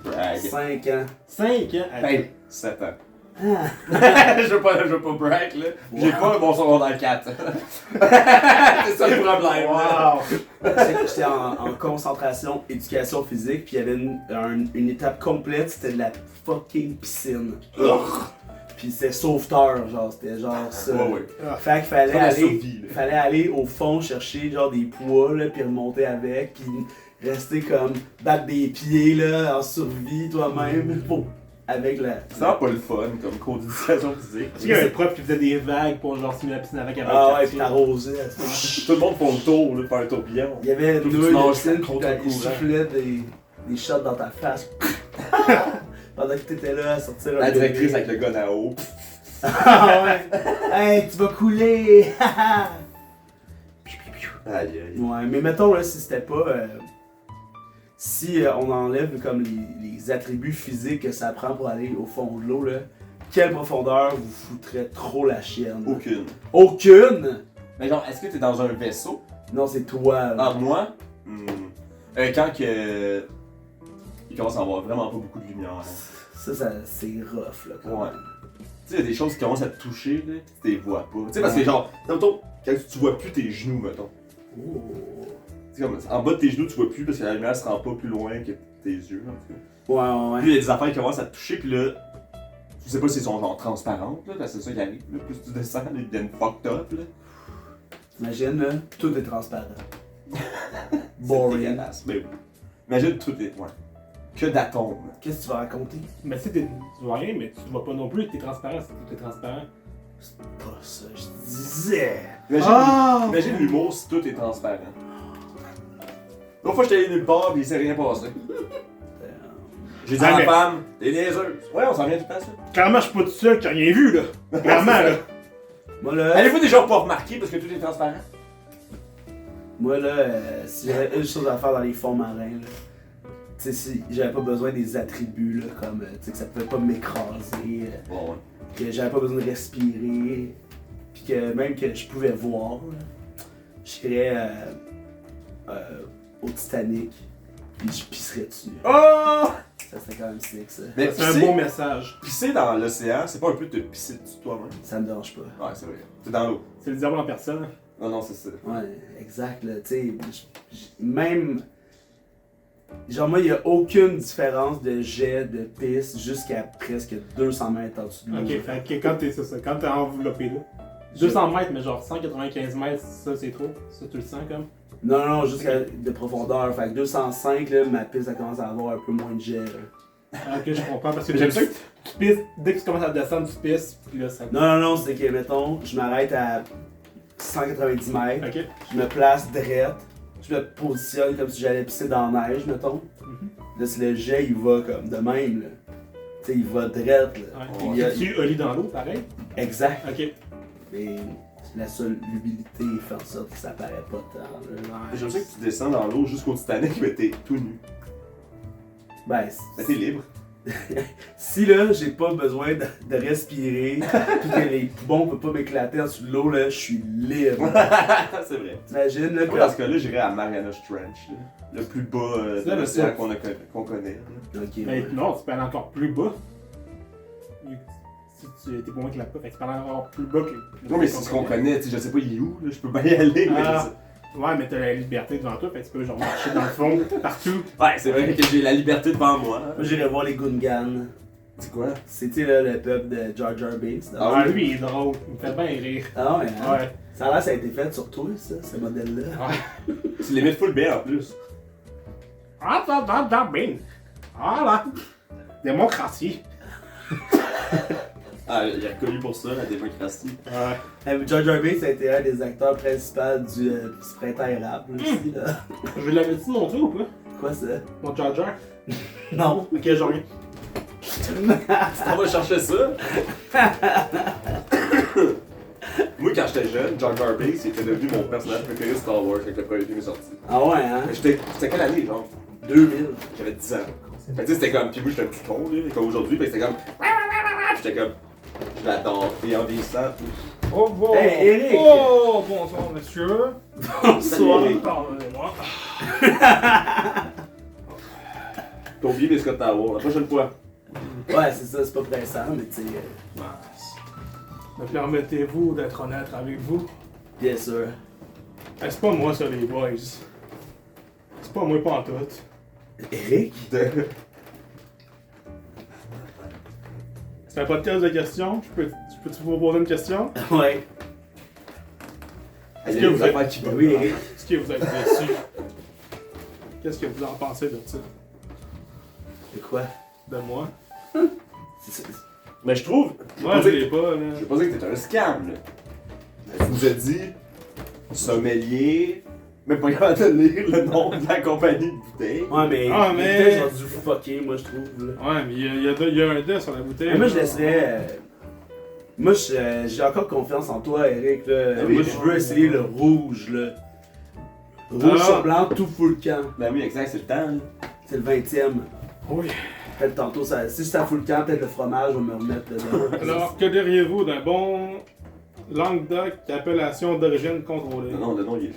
Speaker 2: Brag.
Speaker 1: 5 ans.
Speaker 3: 5 ans.
Speaker 2: Hey, 7 ans. Je veux pas break, là. J'ai pas un bon secondaire 4. C'est ça le problème.
Speaker 3: Wow!
Speaker 1: J'étais en concentration, éducation physique, puis il y avait une étape complète, c'était de la fucking piscine. Puis c'était sauveteur, genre, c'était genre ça.
Speaker 2: Ouais.
Speaker 1: Fait qu'il fallait
Speaker 2: Ça, la
Speaker 1: aller,
Speaker 2: survie, là.
Speaker 1: fallait aller au fond chercher genre des poids, là, puis remonter avec, puis rester comme battre des pieds là, en survie toi-même, avec la...
Speaker 2: C'est vraiment pas le fun comme cours d'éducation physique.
Speaker 3: Tu sais qu'il y avait un prof qui faisait des vagues pour genre simuler la piscine avec un
Speaker 1: Ah ouais,
Speaker 3: quartier.
Speaker 1: puis t'arrosais.
Speaker 2: Tout le monde fait le tour, là, faire un tourbillon.
Speaker 1: Il y avait une
Speaker 2: Faut que tu
Speaker 1: nouille de
Speaker 2: nages
Speaker 1: piscine, puis
Speaker 2: contre le
Speaker 1: il
Speaker 2: courant.
Speaker 1: soufflait des shots dans ta face. Pendant que t'étais là à sortir un
Speaker 2: La directrice
Speaker 1: bébé.
Speaker 2: avec le gun à eau.
Speaker 1: Ah ouais! Hey, tu vas couler!
Speaker 2: Aïe aïe.
Speaker 1: Ouais, mais mettons là, si c'était pas. Si on enlève comme les attributs physiques que ça prend pour aller au fond de l'eau, là, quelle profondeur vous foutrait trop la chienne?
Speaker 2: Aucune.
Speaker 1: Aucune?
Speaker 2: Mais genre, est-ce que t'es dans un vaisseau?
Speaker 1: Non, c'est toi. Là.
Speaker 2: Ah, moi? Quand que... il commence à avoir vraiment pas beaucoup de lumière.
Speaker 1: Ça c'est rough là. Quand
Speaker 2: Ouais.
Speaker 1: même.
Speaker 2: Tu sais, il y a des choses qui commencent à te toucher, là, tu les vois pas. Tu sais, parce que genre, mettons, quand tu vois plus tes genoux, mettons.
Speaker 1: Oh.
Speaker 2: Tu sais, comme, en bas de tes genoux, tu vois plus parce que la lumière se rend pas plus loin que tes yeux, en tout cas.
Speaker 1: Ouais.
Speaker 2: Puis il y a des affaires qui commencent à te toucher, puis là, tu sais pas si elles sont genre transparentes, là, parce que c'est ça qui arrive, là. Plus tu descends, là, ils deviennent fucked up, là.
Speaker 1: Imagine là, tout est transparent.
Speaker 2: C'est
Speaker 1: Boring.
Speaker 2: dégueulasse. Mais oui. Imagine tout est. Ouais. Que d'atomes.
Speaker 1: Qu'est-ce que tu vas raconter?
Speaker 3: Mais si tu vois rien, mais tu vois pas non plus, t'es transparent, si tout est transparent.
Speaker 1: C'est pas ça, je disais.
Speaker 2: Imagine l'humour si tout est transparent. L'autre fois, j'étais allé nulle part, pis il s'est rien passé. J'ai dit à
Speaker 3: mais-
Speaker 2: ma femme, t'es niaiseuse. Ouais, on s'en vient tout le temps, ça.
Speaker 3: Clairement, je suis pas tout seul qui a rien vu, là. Clairement, là.
Speaker 1: Moi là,
Speaker 2: Avez-vous déjà pas remarqué parce que tout est transparent?
Speaker 1: si j'avais une chose à faire dans les fonds marins, là, tu sais, si j'avais pas besoin des attributs, là, comme, tu sais, que ça pouvait pas m'écraser,
Speaker 2: Bon, ouais.
Speaker 1: que j'avais pas besoin de respirer, puis que même que je pouvais voir, là, j'irais au Titanic, puis je pisserais dessus.
Speaker 2: Oh!
Speaker 1: Ça serait quand même sick, ça.
Speaker 2: Mais
Speaker 3: C'est un beau message.
Speaker 2: pisser dans l'océan, c'est pas un peu te pisser dessus toi-même?
Speaker 1: Ça me dérange pas.
Speaker 2: Ouais, c'est vrai. T'es dans l'eau.
Speaker 3: C'est le diable en personne.
Speaker 2: Non, c'est ça.
Speaker 1: Ouais, exact, là, tu sais, même... Genre, moi, il n'y a aucune différence de jet, de piste, jusqu'à presque 200 mètres en dessous de l'eau.
Speaker 3: Ok, fait que quand t'es ça, quand t'es enveloppé là. 200 mètres, mais genre 195 mètres, ça c'est trop. Ça tu le sens comme.
Speaker 1: Non, jusqu'à de profondeur. Fait que 205, là, ma piste, elle commence à avoir un peu moins de jet, là.
Speaker 3: Ah, ok, je comprends parce que
Speaker 2: J'aime ça que
Speaker 3: tu pisses, dès que tu commences à descendre, tu pisses, puis là ça.
Speaker 1: Non, c'est que, mettons, je m'arrête à 190 mètres,
Speaker 3: Ok.
Speaker 1: je me place drette, je me positionne comme si j'allais pisser dans la neige, mettons. Là, si le jet, il va comme de même, là. Tu sais, il va drette, là.
Speaker 3: Ouais.
Speaker 1: Il y a-
Speaker 3: Tu Oli dans l'eau, pareil.
Speaker 1: Exact.
Speaker 3: Ok.
Speaker 1: Mais la solubilité fait en sorte que ça paraît pas tant, là.
Speaker 2: J'aime ça que tu descends dans l'eau jusqu'au Titanic, mais t'es tout nu.
Speaker 1: Ben,
Speaker 2: Mais t'es libre.
Speaker 1: si là, j'ai pas besoin de respirer, pis que les poumons peuvent pas m'éclater en dessous de l'eau, là, je suis libre.
Speaker 2: C'est vrai.
Speaker 1: T'imagines, là,
Speaker 2: Moi, dans ce cas-là, j'irais à Mariana Trench, là. Le plus bas
Speaker 3: C'est
Speaker 2: de
Speaker 3: là,
Speaker 2: l'océan
Speaker 3: le
Speaker 2: qu'on connaît. là.
Speaker 1: Ok,
Speaker 3: Mais
Speaker 1: ouais.
Speaker 3: non, tu peux aller encore plus bas. Si tu t'es pas moins que la pas, fait que tu peux aller encore plus bas que.
Speaker 2: Non, mais c'est ce qu'on connaît, tu sais, je sais pas il est où, là, je peux bien y aller, mais
Speaker 3: Ah.
Speaker 2: je sais-
Speaker 3: Ouais, mais t'as la liberté devant toi, fait que tu peux genre marcher dans le fond, partout.
Speaker 2: Ouais, c'est vrai que j'ai la liberté devant moi.
Speaker 1: Moi, j'irais voir les Gungans.
Speaker 2: C'est quoi?
Speaker 1: C'était là le peuple de Jar Jar Binks.
Speaker 2: Ah
Speaker 3: Ah,
Speaker 2: oui?
Speaker 3: lui, il est drôle. Il me fait bien rire.
Speaker 1: Ah ouais, hein?
Speaker 3: Ouais.
Speaker 1: Ça a l'air ça a été fait sur toi, ça, ce modèle-là.
Speaker 3: Ouais.
Speaker 2: Tu les mets full bien en plus.
Speaker 3: Ah, bien. Ah là. Démocratie.
Speaker 2: Ah, il est reconnu pour ça, la démocratie.
Speaker 3: Ouais.
Speaker 1: Jar Jar Binks a été un des acteurs principaux du printemps érable aussi, là.
Speaker 3: Je l'avais-tu montré ou pas?
Speaker 1: Quoi ça?
Speaker 3: Mon Jar Jar?
Speaker 1: Non.
Speaker 3: Ok, j'en ai.
Speaker 2: On va chercher ça. Moi, quand j'étais jeune, Jar Jar Binks était devenu mon personnage préféré de Star Wars avec le premier film est sorti.
Speaker 1: Ah ouais, hein?
Speaker 2: C'était quelle année, genre?
Speaker 1: 2000.
Speaker 2: J'avais 10 ans. Fait que tu sais, c'était comme. Puis moi, j'étais un petit con, là, comme aujourd'hui, fait que c'était comme. J'étais comme. Je l'adore. Et en vieillissant, tout.
Speaker 3: Oh, bon.
Speaker 1: Hey, Eric!
Speaker 3: Oh, bonsoir, monsieur.
Speaker 1: Bonsoir.
Speaker 3: Pardonnez-moi.
Speaker 2: T'as oublié les Scott Tower, la prochaine fois.
Speaker 1: Ouais, c'est ça, c'est pas pressant, mais tu sais,
Speaker 3: Me permettez-vous d'être honnête avec vous?
Speaker 1: bien sûr.
Speaker 3: C'est pas moi ça les boys. C'est pas moi pantoute.
Speaker 1: Eric?
Speaker 3: C'est un podcast de questions. Je peux-tu vous poser une question?
Speaker 1: Ouais.
Speaker 3: Est-ce que vous êtes...
Speaker 1: Oui, Eric.
Speaker 3: Est-ce que vous êtes déçu? Qu'est-ce que vous en pensez de ça?
Speaker 1: De quoi?
Speaker 3: De moi?
Speaker 2: Mais je trouve.
Speaker 3: Moi, je l'ai pas, là.
Speaker 2: Je vais pas dire que t'es un scam, là. Tu nous as dit sommelier, même pas capable de lire le nom de la compagnie de bouteilles.
Speaker 1: Ouais, mais.
Speaker 3: Ah, mais-
Speaker 1: Peut-être genre du fucké, moi, je trouve. Là.
Speaker 3: Ouais, mais il y a un dé sur la bouteille.
Speaker 1: Mais moi, je
Speaker 3: là.
Speaker 1: laisserais. Moi, j'ai encore confiance en toi, Eric. Là.
Speaker 2: Ah oui,
Speaker 1: moi, je veux essayer le rouge. Là. Rouge
Speaker 3: Ah.
Speaker 1: sur blanc, tout full camp.
Speaker 2: Ben oui, exact, c'est le temps, là.
Speaker 1: C'est le 20e.
Speaker 3: Oui.
Speaker 1: Peut-être tantôt, ça, si c'est à full camp, peut-être le fromage va me remettre dedans.
Speaker 3: Alors, que diriez-vous d'un bon Languedoc appellation d'origine contrôlée?
Speaker 2: Non, le nom, il est.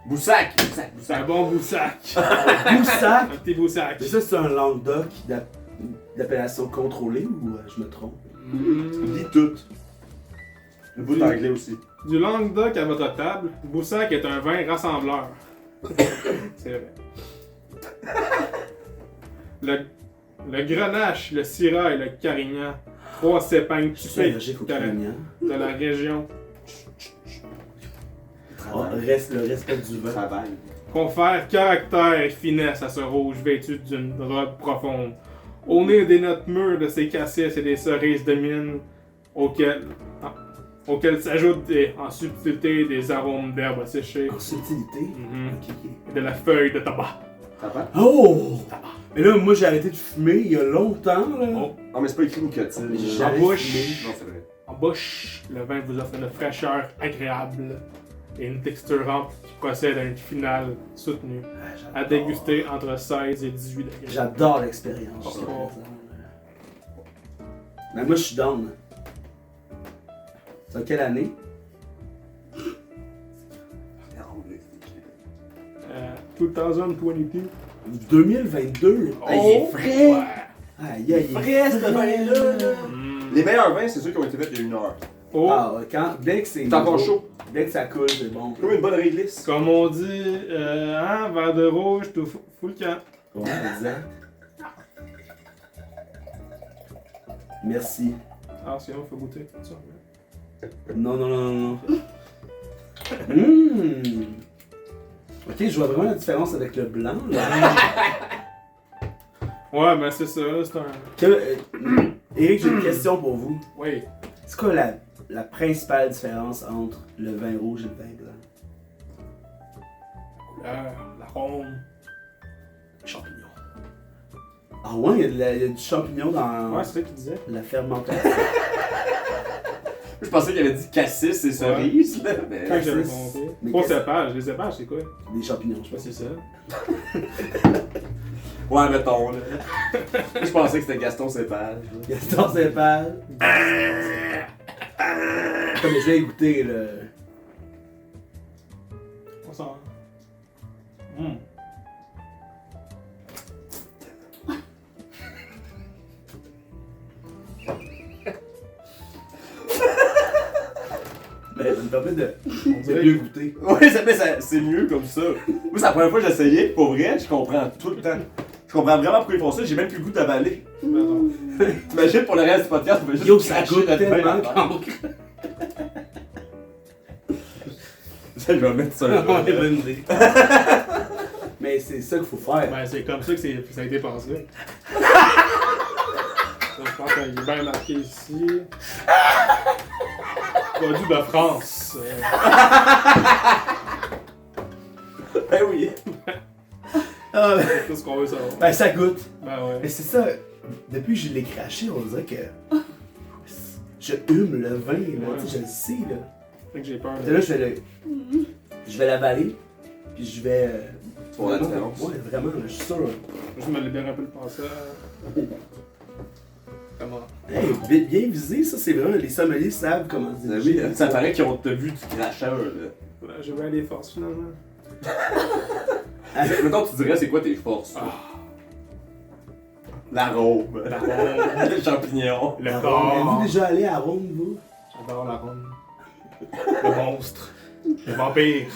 Speaker 2: Boussac!
Speaker 3: C'est un bon boussac.
Speaker 1: Boussac!
Speaker 3: Un petit boussac.
Speaker 1: Mais ça, c'est un Languedoc d'appellation contrôlée ou je me trompe?
Speaker 2: Lis tout. Le bout d'anglais aussi.
Speaker 3: Du Languedoc à votre table, Boussac est un vin rassembleur. C'est vrai. Le Grenache, le Syrah et le Carignan, trois cépages
Speaker 1: Je suis
Speaker 3: typiques
Speaker 1: allergique au Carignan.
Speaker 3: de la région,
Speaker 1: Le respect du vin.
Speaker 2: Travail.
Speaker 3: confèrent caractère et finesse à ce rouge vêtu d'une robe profonde. Au nez des notes mûres de ses cassis et des cerises de mine, auxquelles s'ajoutent en subtilité des arômes d'herbes séchées
Speaker 1: En subtilité. Ok, ok.
Speaker 3: et de la feuille de tabac.
Speaker 2: Travail?
Speaker 1: Oh! Mais là, moi, j'ai arrêté de fumer il y a longtemps, là.
Speaker 3: Oh.
Speaker 2: Non, mais c'est pas écrit nicotine.
Speaker 1: Mais j'ai
Speaker 2: là.
Speaker 3: En
Speaker 1: jamais
Speaker 3: bouche.
Speaker 1: fumé.
Speaker 2: Non, c'est vrai.
Speaker 3: En bouche, le vin vous offre une fraîcheur agréable et une texture ample qui procède à une finale soutenue,
Speaker 1: Ah,
Speaker 3: à déguster entre 16 et 18 degrés.
Speaker 1: J'adore l'expérience.
Speaker 3: Oh.
Speaker 1: jusqu'à présent, là. Mais moi, je suis down. C'est en quelle année?
Speaker 3: 2022.
Speaker 1: 2022.
Speaker 2: Ah, il est frais!
Speaker 3: Ouais.
Speaker 1: Aïe, aïe,
Speaker 2: Frais, ce vin-là, là!
Speaker 3: Mm.
Speaker 2: Les meilleurs vins, c'est ceux qui ont été faits il y a 1 heure.
Speaker 3: Oh,
Speaker 1: Ah, dès que c'est.
Speaker 2: C'est encore chaud.
Speaker 1: Dès que ça coule, c'est bon.
Speaker 2: Comme une bonne réglisse.
Speaker 3: comme on dit, verre de rouge, tout full camp.
Speaker 1: Ouais, exact. Merci.
Speaker 3: Ah, sinon, il faut goûter. Ça, ouais.
Speaker 1: Non, non, non, non, non. Ok, je vois vraiment la différence avec le blanc, là.
Speaker 3: Ouais, ben c'est ça, là, c'est un.
Speaker 1: Eric, j'ai une question pour vous.
Speaker 3: Oui.
Speaker 1: C'est quoi la principale différence entre le vin rouge et le vin blanc?
Speaker 3: L'arôme.
Speaker 1: Champignons. Ah ouais, il y a du champignon dans
Speaker 3: Ouais, c'est ça qu'il disait.
Speaker 1: la fermentation.
Speaker 2: Je pensais qu'il avait dit cassis et cerises, là. Mais...
Speaker 3: Quand j'avais
Speaker 1: Cassis.
Speaker 3: compris.
Speaker 1: Mais
Speaker 3: Pas
Speaker 1: qu'est-ce-
Speaker 3: cépages. Les cépages, c'est quoi?
Speaker 1: Des champignons, je
Speaker 3: Ouais,
Speaker 1: pense.
Speaker 3: c'est ça.
Speaker 2: Ouais, mettons, là. Je pensais que c'était Gaston Cépage.
Speaker 1: Gaston Cépage. Comme je vais goûter, là.
Speaker 3: On s'en.
Speaker 1: Mais ça me permet de
Speaker 3: On dirait
Speaker 1: mieux goûter.
Speaker 2: Ouais, c'est mieux comme ça. Moi, c'est la première fois que j'essayais. Pour vrai, je comprends tout le temps. Je comprends vraiment pourquoi ils font ça. J'ai même plus le goût d'avaler. T'imagines pour le reste du podcast, on va juste
Speaker 1: Yo, ça
Speaker 2: cracher
Speaker 1: goûte
Speaker 2: notre
Speaker 1: tellement
Speaker 2: pain.
Speaker 1: cancre.
Speaker 2: Ça, je vais mettre ça.
Speaker 1: Ouais, bonne idée. Mais c'est ça qu'il faut faire.
Speaker 3: Ben, c'est comme ça que ça a été pensé. Je pense qu'il est bien marqué ici. Produit de France.
Speaker 2: Ben oui.
Speaker 1: Ah,
Speaker 3: C'est tout ce qu'on veut savoir.
Speaker 1: ben ça goûte.
Speaker 3: Ben ouais.
Speaker 1: Mais c'est ça, depuis que je l'ai craché, on dirait que je hume le vin, là,
Speaker 3: Ouais.
Speaker 1: tu sais, je le sais, là.
Speaker 3: Fait que j'ai peur.
Speaker 1: Et là, je vais l'avaler, puis je vais...
Speaker 2: Tu vois la
Speaker 1: vraiment-
Speaker 2: différence?
Speaker 1: Ouais, vraiment, là, je suis sûr.
Speaker 3: Je me libère un peu le passage. Comment?
Speaker 1: Hey, bien visé, ça, c'est vraiment, les sommeliers savent comment dire.
Speaker 2: Ben oui, ça paraît qu'ils ont vu du cracheur, là.
Speaker 3: Là, je vais aller force finalement.
Speaker 2: Mettons, tu dirais, c'est quoi tes forces? toi? L'arôme. Les champignons.
Speaker 3: Le
Speaker 1: Êtes-vous
Speaker 3: corps.
Speaker 1: déjà allé à Rome, vous?
Speaker 3: J'adore la ronde. Le monstre. Le vampire.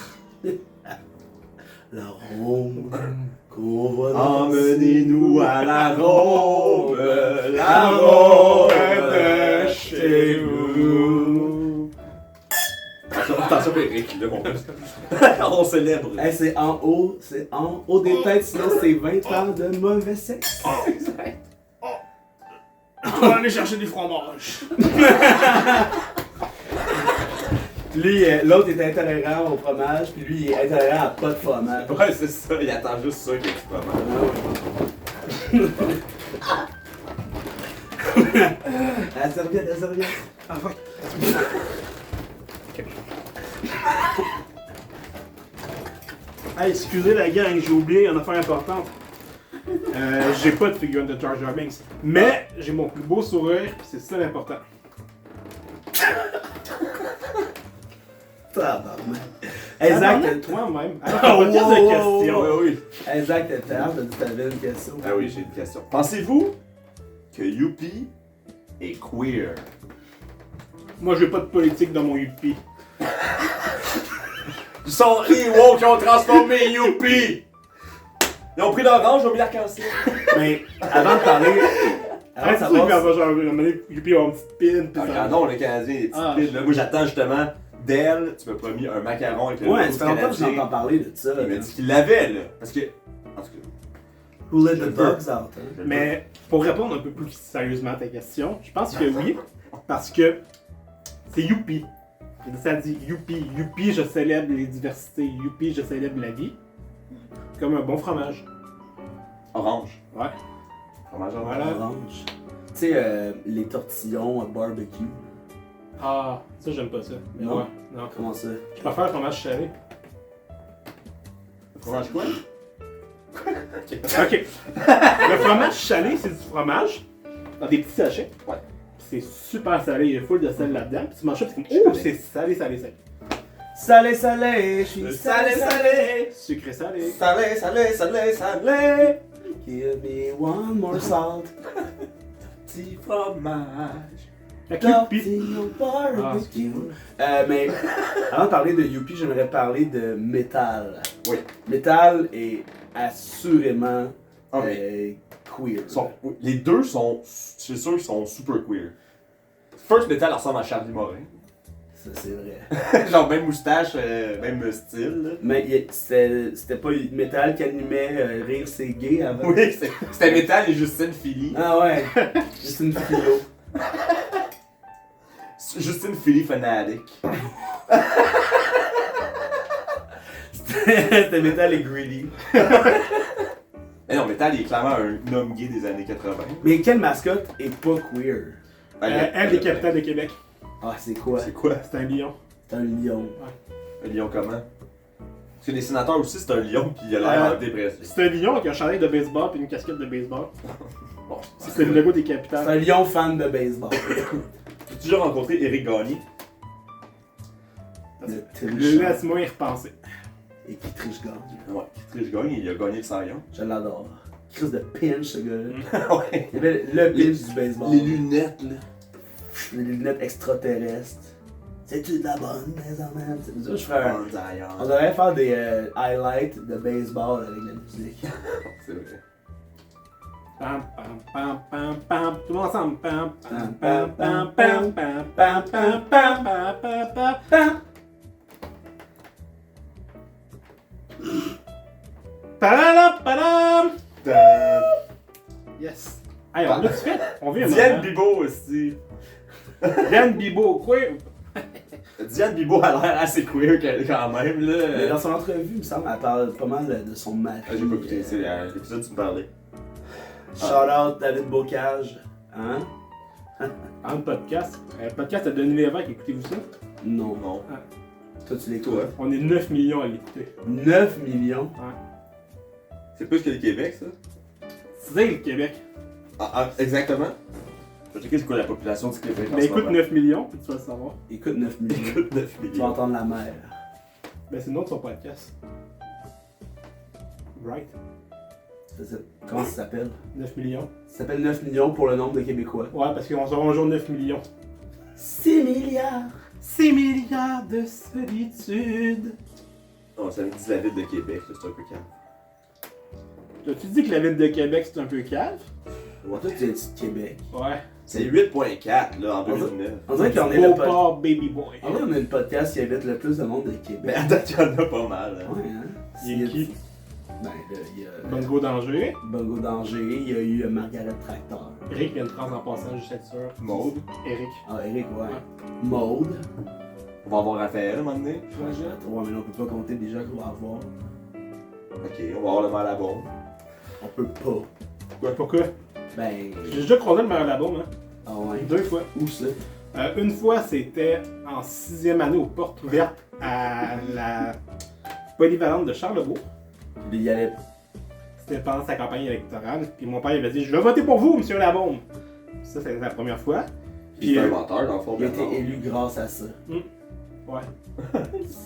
Speaker 1: La Rome qu'on va
Speaker 2: Emmenez-nous à la Rome. La
Speaker 3: Rome
Speaker 2: Rome
Speaker 3: de chez vous.
Speaker 2: Attention, Eric, là, on célèbre.
Speaker 1: Hey, c'est en haut des têtes, sinon c'est 20 ans de mauvais sexe.
Speaker 3: On va aller chercher des fromages.
Speaker 1: Lui, l'autre est intolérant au fromage, puis lui, il est intolérant à pas de fromage.
Speaker 2: Ouais, c'est ça, il attend juste ça qu'il y ait du fromage.
Speaker 1: La serviette, la serviette.
Speaker 3: Ah, fuck. Hey, excusez la gang, j'ai oublié une affaire importante. J'ai pas de figurine de Jar Jar Binks, mais j'ai mon plus beau sourire, pis c'est ça l'important.
Speaker 1: Tabarnak. Hey, Zach,
Speaker 3: Toi-même.
Speaker 1: Oh,
Speaker 3: Alors, podcast de questions.
Speaker 2: Oui, oui.
Speaker 1: hey, Zach, t'as hâte de dire que t'avais une question.
Speaker 2: Ah oui, j'ai une question. Pensez-vous que Youpi est queer?
Speaker 3: Moi, j'ai pas de politique dans mon Youpi.
Speaker 2: Ils sont Ewoks qui ont transformé Youpi! Ils ont pris l'orange, ils ont mis l'arc-en-ciel.
Speaker 1: Mais avant de parler. Avant de
Speaker 3: Ah, c'est sûr qu'il va
Speaker 1: savoir.
Speaker 3: genre, Youpi va avoir une petite pin, pis ça.
Speaker 2: Ah non, le Canadien, les petites
Speaker 3: Ah.
Speaker 2: piles, là. Moi, j'attends justement d'elle. Tu m'as promis un macaron avec le
Speaker 1: Ouais,
Speaker 2: logo
Speaker 1: ça
Speaker 2: du
Speaker 1: fait longtemps que
Speaker 2: Canadien.
Speaker 1: j'entends parler de ça.
Speaker 2: Il m'a
Speaker 1: là.
Speaker 2: dit qu'il l'avait, là. Parce que. En tout cas.
Speaker 1: Who let
Speaker 2: Je
Speaker 1: the
Speaker 2: le
Speaker 1: dogs
Speaker 2: veux.
Speaker 1: out? Hein?
Speaker 2: je le
Speaker 3: Mais pour répondre un peu plus sérieusement à ta question, je pense que oui, parce que c'est Youpi. Ça dit Youpi, Youpi, je célèbre les diversités, Youpi, je célèbre la vie. Comme un bon fromage.
Speaker 2: veux. Orange.
Speaker 3: Ouais.
Speaker 2: Fromage orange.
Speaker 3: Voilà.
Speaker 1: Orange. Tu sais, les tortillons barbecue.
Speaker 3: Ah, ça j'aime pas ça. Mais
Speaker 1: Non.
Speaker 3: ouais, non.
Speaker 1: Comment ça?
Speaker 3: Je préfère le fromage salé.
Speaker 2: Fromage quoi?
Speaker 3: Ok. Le fromage salé, c'est du fromage dans des petits sachets.
Speaker 2: Ouais.
Speaker 3: C'est super salé, il y a full de sel là-dedans. Puis tu manges ça, puis c'est
Speaker 2: Je
Speaker 3: comme, oh,
Speaker 2: connais.
Speaker 3: c'est salé, salé, salé.
Speaker 1: Salé, salé, je suis salé, salé.
Speaker 3: Sucré salé.
Speaker 2: Salé, salé, salé, salé.
Speaker 1: Give me one more salt.
Speaker 2: Petit fromage.
Speaker 3: Fait que Youpi.
Speaker 1: Tortillon
Speaker 3: Ah,
Speaker 1: barbecue.
Speaker 3: excuse-moi.
Speaker 1: Mais avant de parler de Youpi, j'aimerais parler de métal.
Speaker 2: Oui.
Speaker 1: Métal est assurément
Speaker 2: Ah, mais
Speaker 1: queer.
Speaker 2: les deux sont. C'est sûr qu'ils sont super queer. First Metal ressemble à Charlie Morin.
Speaker 1: Ça, c'est vrai.
Speaker 2: Genre, même moustache, même style. Là.
Speaker 1: Mais c'était pas Métal qui animait Rire c'est gay avant.
Speaker 2: Oui, c'était Metal et Justine Philly.
Speaker 1: Ah ouais. Juste une philo.
Speaker 2: Justine Philly fanatic.
Speaker 1: C'était Métal et Greedy.
Speaker 2: Mais non, Metal il est clairement un homme gay des années 80.
Speaker 1: Mais quelle mascotte est pas queer?
Speaker 3: Elle des capitales de Québec.
Speaker 1: Ah, c'est quoi?
Speaker 2: C'est quoi?
Speaker 3: C'est un lion.
Speaker 1: C'est un lion.
Speaker 2: Un lion comment? Parce que les sénateurs aussi, c'est un lion qui a l'air en dépression.
Speaker 3: C'est un lion avec un chandail de baseball et une casquette de baseball.
Speaker 2: Bon,
Speaker 3: C'est le logo des
Speaker 1: C'est
Speaker 3: capitales.
Speaker 1: un lion fan de baseball.
Speaker 2: J'ai toujours rencontré Éric Gagné.
Speaker 1: Le tricheur.
Speaker 3: Laisse-moi y repenser.
Speaker 1: Et qui triche gagne.
Speaker 2: Ouais, qui triche gagne, il a gagné le Cy Young.
Speaker 1: Je l'adore. Chris de pinch, ce gars-là.
Speaker 2: Ouais.
Speaker 1: Il y avait le pinch du baseball.
Speaker 2: Les lunettes, là.
Speaker 1: Les lunettes extraterrestres. C'est-tu de la bonne, désormais? Je ferais un... On devrait faire des highlights de baseball avec la musique.
Speaker 2: C'est vrai.
Speaker 3: Pam, pam, pam, pam, pam. Tout le monde ensemble. Pam, pam, pam, pam, pam, pam, pam, pam, pam, pam, pam, pam, pam. Padam, padam. Yes. Hey, on l'a fait. On vient
Speaker 2: Diane Bibo aussi.
Speaker 3: Diane Bibo, quoi?
Speaker 2: Diane Bibo a l'air assez queer quand même,
Speaker 1: Mais
Speaker 2: là.
Speaker 1: dans son entrevue, il me semble, elle parle pas mal de son mari.
Speaker 2: Ah, j'ai pas écouté, c'est l'épisode où tu me parlais.
Speaker 1: Shout out David Bocage. Hein?
Speaker 3: En podcast. Podcast de Denis Lévesque, écoutez-vous ça?
Speaker 1: Non.
Speaker 2: Non.
Speaker 1: Toi, tu l'écoutes.
Speaker 2: Toi.
Speaker 3: On est 9 millions à l'écouter.
Speaker 1: 9 millions.
Speaker 2: C'est plus que le Québec, ça?
Speaker 3: C'est le Québec.
Speaker 2: Ah, exactement. Je vais checker c'est quoi la population du Québec. en
Speaker 3: Mais
Speaker 2: ce
Speaker 3: écoute
Speaker 2: moment.
Speaker 3: 9 millions, puis tu vas le savoir.
Speaker 1: Écoute 9 millions.
Speaker 2: Écoute 9
Speaker 1: Tu vas
Speaker 2: millions.
Speaker 1: entendre la mer.
Speaker 3: Ben c'est le nom de son podcast. Bright.
Speaker 1: Comment ça s'appelle?
Speaker 3: 9 millions.
Speaker 1: Ça s'appelle 9 millions pour le nombre de Québécois.
Speaker 3: Ouais, parce qu'on sera un jour 9 millions.
Speaker 1: 6 milliards!
Speaker 3: 6 milliards de solitude.
Speaker 2: Non, ça me dit la ville de Québec, là, c'est un peu calme.
Speaker 3: T'as-tu dit que la ville de Québec c'est un peu cave?
Speaker 1: Toi, tu viens de Québec.
Speaker 3: Ouais.
Speaker 2: C'est 8.4 là en 2009.
Speaker 1: On dirait qu'on est le podcast.
Speaker 3: Beauport Baby Boy.
Speaker 1: On dirait qu'on est le podcast qui invite le plus de monde de Québec.
Speaker 2: Mais attends qu'il y en a pas mal. Hein.
Speaker 1: Ouais, hein?
Speaker 3: Il y a qui?
Speaker 1: Ben, là, il y a
Speaker 3: Bongo Danger.
Speaker 1: Bongo Danger, il y a eu Margaret Tractor.
Speaker 3: Eric vient de prendre en passant, juste être sûr.
Speaker 2: Maud.
Speaker 3: Eric.
Speaker 1: Ah, Eric, ouais. Maude.
Speaker 2: On va avoir Raphaël à un moment donné.
Speaker 1: Flagette. Ouais, mais là, on peut pas compter déjà qu'on va avoir.
Speaker 2: Ok, on va avoir le mal à la bombe.
Speaker 1: On peut pas.
Speaker 3: Pourquoi?
Speaker 1: Ben.
Speaker 3: J'ai déjà croisé le maire de la bombe, hein.
Speaker 1: Ah ouais.
Speaker 3: 2 fois.
Speaker 1: Où ça?
Speaker 3: Une fois, c'était en 6e année aux portes ouvertes à la polyvalente de Charlebourg.
Speaker 1: Il y allait.
Speaker 3: C'était pendant sa campagne électorale. Puis mon père il avait dit « Je vais voter pour vous, monsieur Labombe! » Ça, c'était la première fois.
Speaker 2: Puis c'est un menteur dans le fond.
Speaker 1: Il a
Speaker 2: Bernard.
Speaker 1: été élu grâce à ça.
Speaker 3: Ouais.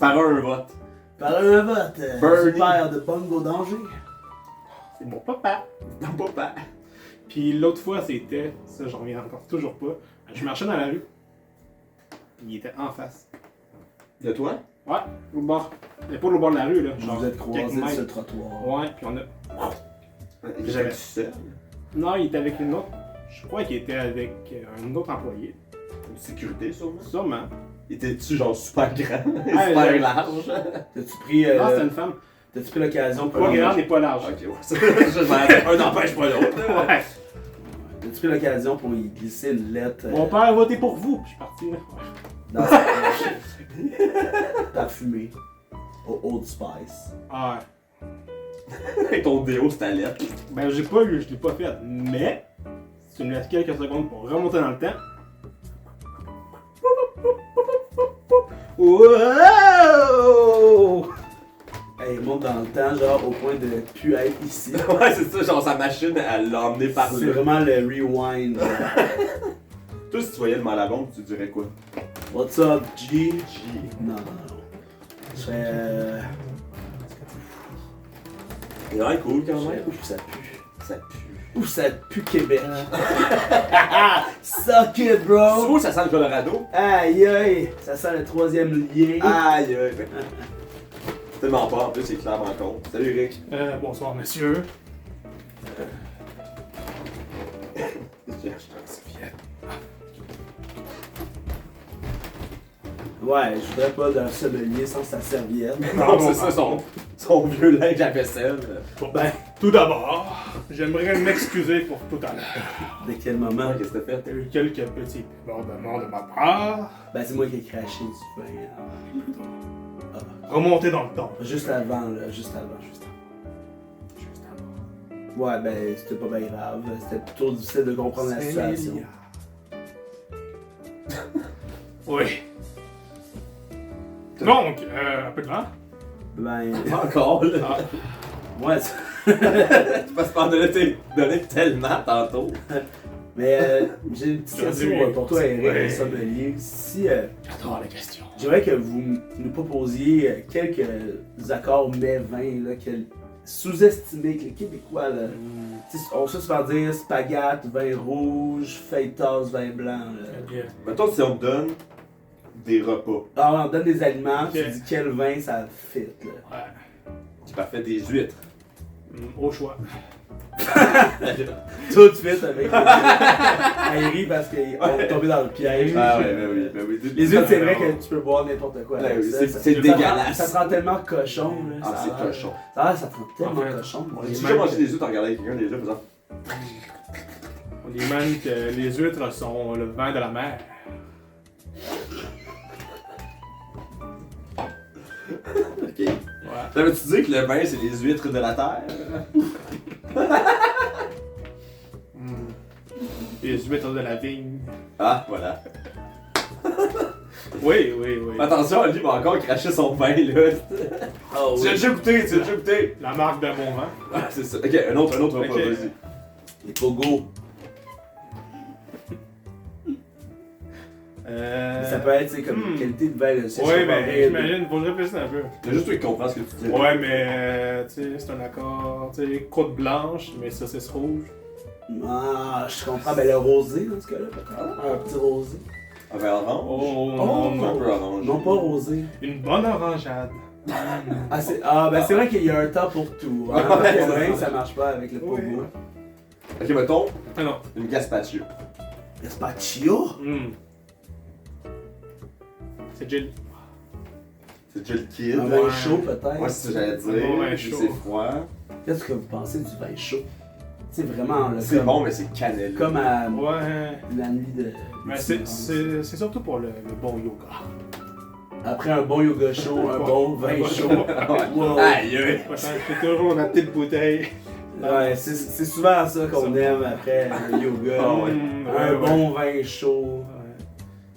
Speaker 2: Par un vote.
Speaker 1: Par un vote.
Speaker 2: Bernie.
Speaker 1: Du père de Bongo Danger.
Speaker 3: C'est mon papa.
Speaker 2: Non, pas.
Speaker 3: Puis l'autre fois, c'était... Ça, j'en reviens encore toujours pas. Je marchais dans la rue. Il était en face.
Speaker 2: De toi?
Speaker 3: Ouais, au bord. Mais pas au bord de la rue, là.
Speaker 1: Vous
Speaker 3: genre
Speaker 1: vous êtes croisés
Speaker 3: quelques
Speaker 1: sur
Speaker 3: mètres.
Speaker 1: le trottoir.
Speaker 3: Ouais, puis on a...
Speaker 2: J'avais tout seul.
Speaker 3: Non, il était avec une autre... Je crois qu'il était avec un autre employé.
Speaker 2: Une sécurité sûrement.
Speaker 3: Sûrement.
Speaker 2: Étais-tu genre super grand?
Speaker 3: Ah,
Speaker 2: super
Speaker 3: je-
Speaker 2: large?
Speaker 1: T'as-tu pris.
Speaker 3: Non, c'était une femme.
Speaker 1: T'as-tu pris l'occasion pour.
Speaker 3: Pas grande et pas large.
Speaker 2: Ok, ouais. Ça, je m'en avais- un n'empêche pas l'autre. là.
Speaker 3: Ouais.
Speaker 1: T'as-tu pris l'occasion pour y glisser une lettre
Speaker 3: Mon père a voté pour vous. Puis je suis parti, là. Ouais.
Speaker 1: dans sa poche? Parfumé. Au Old Spice.
Speaker 3: Ah ouais.
Speaker 2: Avec ton déo, c'est ta lettre.
Speaker 3: Ben, j'ai pas eu, je l'ai pas fait. Mais, si tu me laisses quelques secondes pour remonter dans le temps. Wow!
Speaker 1: Hey, il monte dans le temps, genre au point de plus être ici.
Speaker 2: Ouais, c'est ça, genre sa machine, elle l'a emmené par
Speaker 1: C'est
Speaker 2: là.
Speaker 1: vraiment le rewind.
Speaker 2: Toi, si tu voyais le mal à bombe, tu dirais quoi?
Speaker 1: What's up, G?
Speaker 2: G.
Speaker 1: Non. Je serais.
Speaker 2: C'est vraiment cool quand même.
Speaker 1: Ouf, ça pue.
Speaker 2: Ça pue.
Speaker 1: Ouf, ça pue Québec. Suck it,
Speaker 2: Tu
Speaker 1: bro!
Speaker 2: vois, ça sent le Colorado?
Speaker 1: Aïe aïe! Ça sent le troisième lien.
Speaker 2: Aïe, aïe. Tellement pas, en plus, c'est clairement con. Salut, Rick.
Speaker 3: Bonsoir, monsieur.
Speaker 2: Je cherche un serviette.
Speaker 1: Ouais, je voudrais pas d'un sommelier sans sa serviette.
Speaker 2: Non, c'est ça, son vieux linge à vaisselle.
Speaker 3: Bon, ben, tout d'abord, j'aimerais m'excuser pour tout à l'heure.
Speaker 1: De quel moment?
Speaker 2: Qu'est-ce que t'as
Speaker 3: Il y
Speaker 2: fait?
Speaker 3: a eu quelques petits débordements de ma part.
Speaker 1: Ben, c'est moi qui ai craché du vin. Ah.
Speaker 3: Remonter dans le temps.
Speaker 1: Juste avant, là, juste avant.
Speaker 3: Juste avant.
Speaker 1: Ouais, ben, c'était pas bien grave. C'était plutôt difficile de comprendre la situation.
Speaker 3: Oui. Donc, un peu de vent.
Speaker 1: Ben,
Speaker 2: Pas encore, là.
Speaker 3: Ah.
Speaker 1: ouais,
Speaker 2: Tu passes par de là, t'es donné tellement tantôt.
Speaker 1: mais j'ai une petite question pour toi, Eric,
Speaker 3: Ouais.
Speaker 1: le sommelier. Si
Speaker 3: J'adore la question.
Speaker 1: j'aimerais que vous nous proposiez quelques accords mets-vins là, sous-estimés que les Québécois, là, tu sais, on sait se faire dire spaghette, vin rouge, feuilletas, vin blanc. Là.
Speaker 2: Mettons, si on te donne des repas,
Speaker 1: Alors, on donne des aliments,
Speaker 3: Ok.
Speaker 1: tu dis quel vin ça fit. Là.
Speaker 3: Ouais.
Speaker 2: c'est parfait des huîtres.
Speaker 3: Au choix.
Speaker 1: Tout de suite avec elle rit parce qu'on est tombé dans le piège.
Speaker 2: Ah ouais, ben oui.
Speaker 1: Les huîtres, c'est vrai que tu peux boire n'importe quoi.
Speaker 2: Ouais,
Speaker 1: avec
Speaker 2: oui,
Speaker 1: ça.
Speaker 2: c'est-
Speaker 1: Ça-
Speaker 2: c'est
Speaker 1: ça-
Speaker 2: dégueulasse.
Speaker 1: Ça te rend tellement cochon. Là,
Speaker 2: Ah,
Speaker 1: ça
Speaker 2: c'est
Speaker 1: a l'air-
Speaker 2: cochon.
Speaker 1: Ça te rend tellement
Speaker 3: En fait,
Speaker 1: cochon.
Speaker 3: on
Speaker 2: J'ai
Speaker 3: les
Speaker 2: déjà
Speaker 3: manque-
Speaker 2: mangé des huîtres en regardant quelqu'un déjà faisant.
Speaker 3: On dit même que les huîtres sont le vin de la mer.
Speaker 2: Ok.
Speaker 3: Ouais.
Speaker 2: Ça veut-tu dire que le vin, c'est les huîtres de la terre?
Speaker 3: Les huîtres de la vigne.
Speaker 2: Ah, voilà.
Speaker 3: Oui.
Speaker 2: Attention, lui va encore cracher son vin, là.
Speaker 1: Oh,
Speaker 2: Tu l'as déjà goûté, tu l'as déjà goûté.
Speaker 3: La marque de mon vin.
Speaker 2: Ah, c'est ça. Ok, un autre repas,
Speaker 3: Ok.
Speaker 2: vas-y.
Speaker 1: Les pogos. Ça peut être, tu sais, comme qualité de vin, le siège
Speaker 3: Ouais,
Speaker 1: séparé,
Speaker 3: mais j'imagine, faut que je réfléchisse un peu.
Speaker 2: Il y a juste toi qui comprends ce que tu dis.
Speaker 3: Ouais, mais tu sais, c'est un accord, tu sais, croûte blanche, mais saucisse rouge.
Speaker 1: Ah, je comprends. Ben, le rosé, dans ce cas-là, peut-être. Un petit rosé.
Speaker 2: Un verre orange.
Speaker 3: Oh,
Speaker 1: Oh,
Speaker 3: non,
Speaker 2: Un peu orange.
Speaker 1: Non, pas rosé.
Speaker 3: Une bonne orangeade.
Speaker 1: Ben, c'est vrai qu'il y a un temps pour tout. Hein.
Speaker 2: Ouais,
Speaker 1: Le
Speaker 2: c'est
Speaker 1: vin,
Speaker 2: vrai.
Speaker 1: ça marche pas avec le
Speaker 3: Oui.
Speaker 1: pogo.
Speaker 2: Ok, mettons,
Speaker 3: Ah non.
Speaker 2: une gazpacho.
Speaker 1: Gazpacho?
Speaker 3: C'est Jill.
Speaker 2: C'est déjà le kid.
Speaker 1: Un vin
Speaker 3: Ouais.
Speaker 1: chaud, peut-être.
Speaker 2: Moi, c'est ce que j'allais
Speaker 3: Un bon vin
Speaker 2: dire.
Speaker 3: chaud.
Speaker 2: C'est froid.
Speaker 1: Qu'est-ce que vous pensez du vin chaud? C'est vraiment là,
Speaker 2: C'est
Speaker 1: comme,
Speaker 2: bon, mais c'est cannelle.
Speaker 1: comme à
Speaker 3: Ouais.
Speaker 1: la nuit de.
Speaker 3: Mais c'est surtout pour le bon yoga.
Speaker 1: Après un bon yoga chaud, un bon vin chaud. Wow.
Speaker 2: Aïe, aïe.
Speaker 3: C'est toujours la petite bouteille.
Speaker 1: Ouais, c'est souvent ça qu'on
Speaker 3: Ça.
Speaker 1: aime après le yoga.
Speaker 2: Ah ouais.
Speaker 1: Un bon vin chaud.
Speaker 3: Ouais.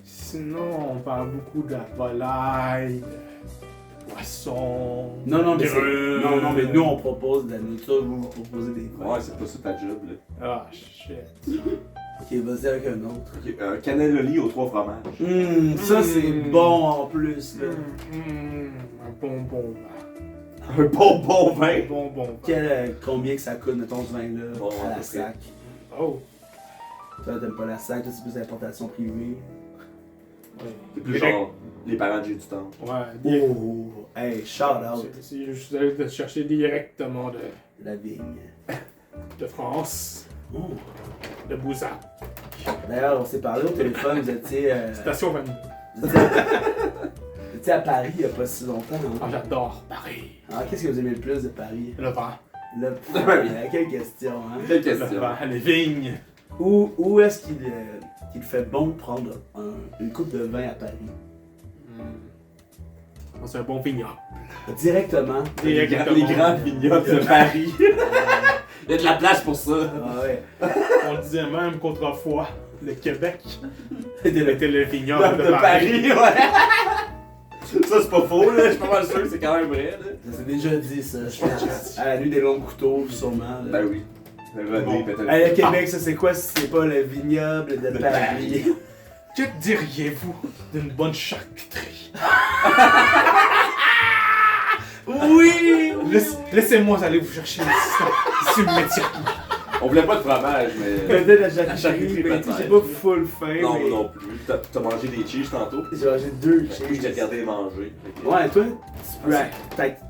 Speaker 3: Sinon, on parle beaucoup de la volaille, de poisson.
Speaker 1: Non, mais
Speaker 3: de
Speaker 1: non, mais nous on propose de la nourriture, vous vous proposez des vins.
Speaker 2: Ouais, c'est pas ça ta job, là.
Speaker 3: Ah, shit.
Speaker 1: Ok, vas-y avec un autre.
Speaker 2: Ok, un cannelloli aux 3 fromages.
Speaker 1: Ça c'est bon en plus là.
Speaker 3: Un bonbon.
Speaker 2: Un bon vin.
Speaker 3: Un bonbon.
Speaker 1: Combien que ça coûte, mettons, ce vin-là,
Speaker 2: Bon,
Speaker 1: à
Speaker 2: à
Speaker 1: la
Speaker 2: peu
Speaker 1: sac?
Speaker 3: Oh.
Speaker 1: Toi, t'aimes pas la sac, toi, c'est plus l'importation privée.
Speaker 2: C'est plus genre les parents de J'ai du temps.
Speaker 3: Ouais.
Speaker 1: Oh, hey, shout out,
Speaker 3: Je suis allé te chercher directement
Speaker 1: la vigne.
Speaker 3: de France,
Speaker 1: Oh.
Speaker 3: de Bouza.
Speaker 1: D'ailleurs, on s'est parlé au téléphone, vous étiez,
Speaker 3: Station 22.
Speaker 1: vous étiez à Paris il y a pas si longtemps.
Speaker 3: Ah,
Speaker 1: Hein?
Speaker 3: j'adore Paris.
Speaker 1: Alors, qu'est-ce que vous aimez le plus de Paris?
Speaker 3: Le vin.
Speaker 1: Là, quelle question, hein?
Speaker 2: Quelle
Speaker 3: Le
Speaker 2: question.
Speaker 3: vin, les vignes.
Speaker 1: Où est-ce qu'il fait bon prendre une coupe de vin à Paris?
Speaker 3: C'est un bon vignoble.
Speaker 1: Directement.
Speaker 2: Les grands vignobles de Paris. Il y a de la place pour ça.
Speaker 1: Ah ouais.
Speaker 3: On disait même qu'autrefois, le Québec
Speaker 1: De
Speaker 3: était le vignoble
Speaker 2: De Paris, ouais. Ça, c'est pas faux, là. Je suis pas mal sûr que c'est quand même vrai, là.
Speaker 1: Ça s'est déjà dit, ça. Je pense. À la nuit des longs couteaux, sûrement. là.
Speaker 2: Ben oui. René,
Speaker 3: Bon.
Speaker 2: peut-être.
Speaker 1: Hey, le Québec, ça c'est quoi si c'est pas le vignoble de Paris?
Speaker 3: Que diriez-vous d'une bonne charcuterie?
Speaker 1: Oui!
Speaker 3: Laissez-moi aller vous chercher sur le métier.
Speaker 2: On voulait pas de fromage, mais.
Speaker 1: Peut-être la
Speaker 2: charcuterie,
Speaker 1: charcuterie, mais
Speaker 2: peut-être.
Speaker 1: j'ai pas full faim.
Speaker 2: Non,
Speaker 1: mais
Speaker 2: moi non plus. T'as mangé des cheese tantôt?
Speaker 1: J'ai mangé 2
Speaker 2: Moi, je t'ai
Speaker 1: cheese.
Speaker 2: regardé manger.
Speaker 1: Ouais, toi,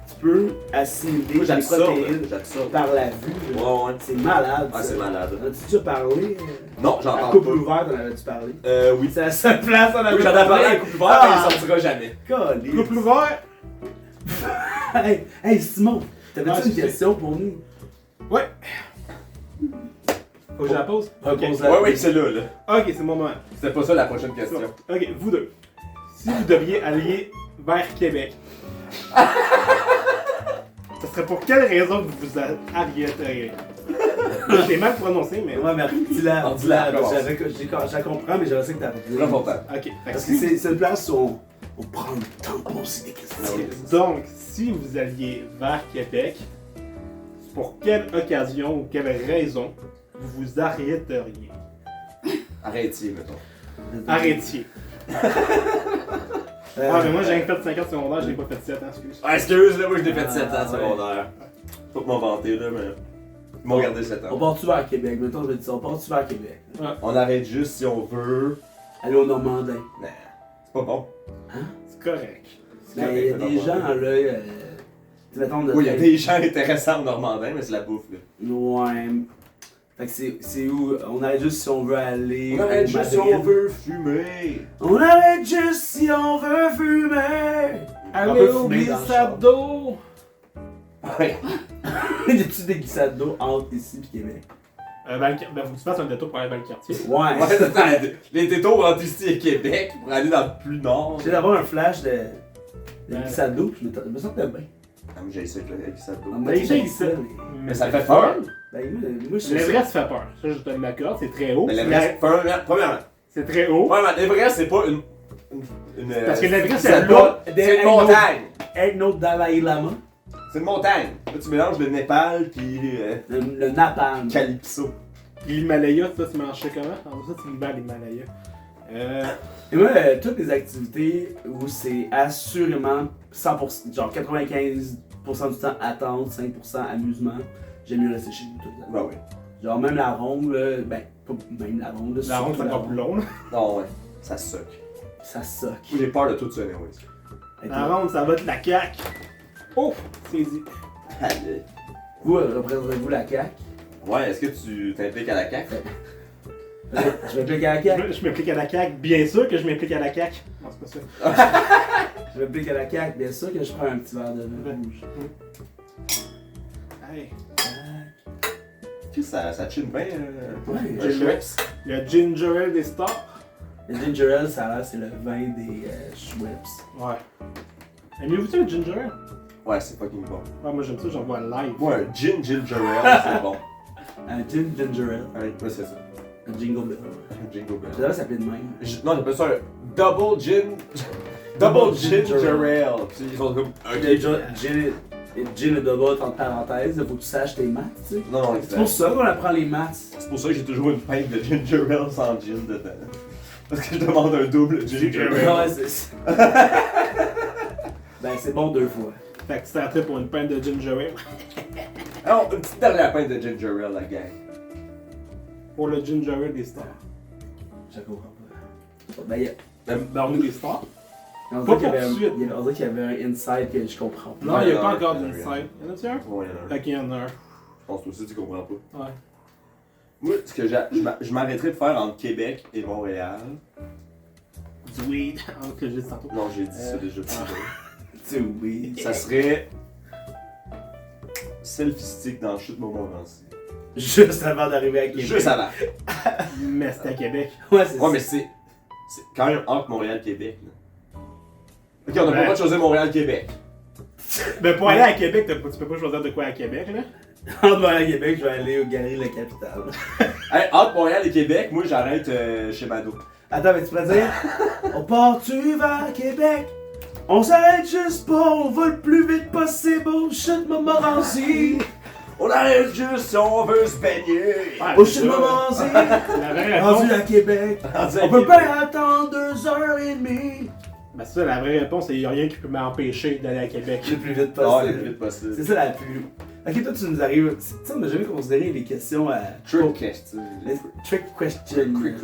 Speaker 1: tu peux assimiler
Speaker 2: Moi,
Speaker 1: les
Speaker 2: j'absorbe.
Speaker 1: protéines
Speaker 2: J'absorbe.
Speaker 1: par la vue. là.
Speaker 2: Ouais, ouais.
Speaker 1: C'est malade.
Speaker 2: Ah,
Speaker 1: ça.
Speaker 2: c'est malade.
Speaker 1: En as-tu déjà parlé?
Speaker 2: Non, j'en
Speaker 1: À
Speaker 2: parle
Speaker 1: coupe
Speaker 2: pas.
Speaker 1: ouverte, on avait-tu parlé?
Speaker 2: Oui.
Speaker 1: C'est la seule place où on avait
Speaker 2: Oui, j'en ai parlé à la coupe ouverte, mais il sortira jamais.
Speaker 1: Caliste.
Speaker 3: Couple ouvert?
Speaker 1: Hey, Simon, t'avais-tu
Speaker 3: Ah,
Speaker 1: une
Speaker 3: c'est-
Speaker 1: question pour nous?
Speaker 3: Ouais. Faut que je la pose?
Speaker 1: Repose-la.
Speaker 2: Ouais, oui, c'est là.
Speaker 3: Ok, c'est mon moment.
Speaker 2: C'était pas ça la prochaine question.
Speaker 3: Ok, vous deux. Si vous deviez aller vers Québec, ce serait pour quelle raison que vous arrêteriez? Je l'ai mal prononcé, mais.
Speaker 1: Ouais, mais dis-la.
Speaker 2: Alors, dis-la,
Speaker 1: parce que
Speaker 2: commence.
Speaker 1: je la comprends, mais j'aimerais ça que t'arrêtes.
Speaker 2: C'est important.
Speaker 3: Ok, fait que
Speaker 1: Parce que
Speaker 3: si-
Speaker 1: c'est une place où on prend le temps de poser des questions.
Speaker 3: Donc, si vous alliez vers Québec, pour quelle occasion ou quelle raison vous vous arrêteriez?
Speaker 2: Arrêtez, mettons.
Speaker 3: Arrêtiez. Ah, mais moi j'ai fait 5 ans de secondaire, je l'ai pas fait 7 ans, excuse.
Speaker 2: Ah, excuse, là, moi, je l'ai fait 7 ans
Speaker 1: Ah,
Speaker 2: secondaire. Faut pas m'en vanter, là, mais. Ils m'ont gardé 7
Speaker 1: On
Speaker 2: ans.
Speaker 1: part-tu vers Québec? Mettons, je vais dire ça. On part-tu vers Québec?
Speaker 2: On arrête juste si on veut.
Speaker 1: Aller au Normandin.
Speaker 2: Nah, c'est pas bon.
Speaker 3: C'est correct.
Speaker 1: Ben, il y a des gens, là. Mettons,
Speaker 2: Oui, il y a des gens intéressants en Normandin, mais c'est la bouffe, là.
Speaker 1: Ouais. Fait que c'est où? On arrête juste si on veut aller.
Speaker 2: On arrête
Speaker 1: au
Speaker 2: juste si
Speaker 1: Madrid.
Speaker 2: on veut fumer.
Speaker 1: On arrête juste si on veut fumer.
Speaker 3: Allez
Speaker 1: peut
Speaker 3: au
Speaker 1: fumer dans le
Speaker 3: glissade d'eau!
Speaker 2: Ouais.
Speaker 1: Y a-tu des glissades d'eau entre ici et Québec?
Speaker 3: Ben, faut que tu fasses un détour pour aller dans le quartier.
Speaker 1: Ouais.
Speaker 2: Ouais, c'est ça. Les détours entre ici et Québec pour aller dans le plus nord.
Speaker 1: J'ai d'avoir un flash de
Speaker 3: Ouais.
Speaker 1: glissade d'eau, puis je me sentais bien.
Speaker 2: Ah, mais j'ai essayé avec ça d'eau.
Speaker 1: On m'a
Speaker 3: Ben,
Speaker 1: dit
Speaker 3: j'ai
Speaker 1: ça,
Speaker 3: ça.
Speaker 2: Mais ça fait peur.
Speaker 1: Ben, moi, je sais
Speaker 3: L'Everest fait peur. Ça, je te l'accorde, c'est très haut.
Speaker 2: Mais l'Everest, premièrement,
Speaker 3: C'est très haut.
Speaker 2: l'Everest, c'est pas une.
Speaker 3: Parce que l'Everest,
Speaker 2: c'est
Speaker 3: c'est
Speaker 2: pas-
Speaker 1: l'eau.
Speaker 2: c'est une montagne.
Speaker 1: Ain't no Dalai Lama.
Speaker 2: C'est une montagne. Là, tu mélanges le Népal puis
Speaker 1: Le napalm.
Speaker 2: Calypso.
Speaker 3: Puis l'Himalaya, ça, tu manges ça comment? En ça, c'est l'hiver, l'Himalaya.
Speaker 1: Et moi, toutes les activités où c'est assurément 100%, genre 95% du temps attente, 5% amusement, j'aime mieux rester chez nous tout le temps.
Speaker 2: Ben oui.
Speaker 1: Genre même la ronde, là, ben, pas même la ronde, là,
Speaker 3: La ronde, c'est
Speaker 1: surtout
Speaker 3: encore plus long. là.
Speaker 2: Non, ouais. Ça suck.
Speaker 1: Ça suck.
Speaker 2: J'ai peur de tout ça, anyways.
Speaker 3: La ronde, ça va être la CAQ. Oh, c'est dit.
Speaker 2: Allez.
Speaker 1: Vous, représentez-vous la CAQ?
Speaker 2: Ouais, est-ce que tu t'impliques à la CAQ?
Speaker 1: Je m'implique à la CAQ.
Speaker 3: Je m'implique à la CAQ. Bien sûr que je m'implique à la CAQ. Non, c'est pas ça.
Speaker 1: Je m'implique à la CAQ, bien sûr que je prends un petit verre de vin rouge.
Speaker 3: Hey.
Speaker 2: Tu sais, ça chine bien.
Speaker 1: Ouais,
Speaker 2: Un Schweppes.
Speaker 3: Le ginger ale des stars.
Speaker 1: le ginger ale, ça a l'air, c'est le vin des Schweppes.
Speaker 3: Ouais. Aimez-vous ça le ginger ale?
Speaker 2: Ouais, c'est fucking bon.
Speaker 3: Ouais, moi j'aime ça, j'en vois live.
Speaker 2: Moi, un gin ginger ale, c'est bon.
Speaker 1: Un gin ginger ale,
Speaker 2: Ouais, c'est ça.
Speaker 1: un jingle bell.
Speaker 2: Un jingle bell.
Speaker 1: Ça devrait s'appeler de même.
Speaker 2: Non, j'appelle ça un double gin. Double ginger ale. Puis ils sont comme.
Speaker 1: Déjà, gin et double entre parenthèses, faut que tu saches tes maths, tu sais.
Speaker 2: Non, non,
Speaker 1: C'est pour ça qu'on apprend les maths.
Speaker 2: C'est pour ça que j'ai toujours une pinte de ginger ale sans gin dedans. Parce que je demande un double ginger ale.
Speaker 1: Ouais, c'est ça. Ben, c'est bon deux fois.
Speaker 3: Fait que tu t'es pour une pinte de ginger ale.
Speaker 2: Alors, une petite dernière pinte de ginger ale, la gang.
Speaker 3: Pour le ginger ale des stars.
Speaker 1: Je comprends pas. Ben,
Speaker 3: Ben on est des stars.
Speaker 1: on
Speaker 3: Pas
Speaker 1: dirait
Speaker 3: pour
Speaker 1: qu'il y
Speaker 3: tout de suite.
Speaker 1: avait- on dirait qu'il y avait un insight que je comprends pas.
Speaker 3: Non, il n'y a
Speaker 2: non,
Speaker 3: pas
Speaker 2: non,
Speaker 3: encore
Speaker 2: non,
Speaker 3: d'insight. Y'en a-tu un?
Speaker 2: Ouais, il y en a un.
Speaker 3: Fait qu'il y en a un.
Speaker 2: Je pense que aussi tu comprends pas.
Speaker 3: Ouais.
Speaker 2: Moi, ce que je m'arrêterais de faire entre Québec et Montréal.
Speaker 3: Du weed. Que j'ai dit tantôt.
Speaker 2: Non, j'ai dit ça déjà plus
Speaker 1: Tu oui.
Speaker 2: Ça serait. Selfie-stick dans Chute Montmorency.
Speaker 1: Juste avant d'arriver à Québec.
Speaker 2: Juste avant.
Speaker 3: Mais c'était à Québec.
Speaker 1: Ouais, c'est
Speaker 2: Ouais, mais
Speaker 1: ça.
Speaker 2: c'est quand même entre Montréal et Québec. Là. Ok, on n'a pas
Speaker 3: Ouais.
Speaker 2: le droit de choisir Montréal-Québec.
Speaker 3: Ben pour aller à Québec, tu peux pas choisir de quoi à Québec là.
Speaker 1: Entre Montréal et Québec, je vais aller au Galerie La Capitale.
Speaker 2: Hey, entre Montréal et Québec, moi j'arrête chez Mano.
Speaker 1: Attends, mais tu peux dire, on part-tu vers Québec? On s'arrête juste pas, on va le plus vite possible au chute Montmorency.
Speaker 2: On arrête juste si on veut se baigner.
Speaker 3: Ouais,
Speaker 1: Au
Speaker 3: c'est
Speaker 1: chute
Speaker 3: ça.
Speaker 1: Montmorency.
Speaker 3: La vraie
Speaker 1: Rendu
Speaker 3: réponse.
Speaker 1: à Québec.
Speaker 2: Rendu à
Speaker 1: On peut
Speaker 2: Québec.
Speaker 1: pas attendre 2h30.
Speaker 3: Ben ça, la vraie réponse, c'est qu'il n'y a rien qui peut m'empêcher d'aller à Québec.
Speaker 1: Le plus vite
Speaker 2: Ah, le
Speaker 1: possible.
Speaker 2: plus vite possible.
Speaker 1: C'est ça la plus. Ok, toi tu nous arrives. Tu sais, on n'a jamais considéré les questions à.
Speaker 2: Trick question.
Speaker 1: Les trick question.
Speaker 2: Quick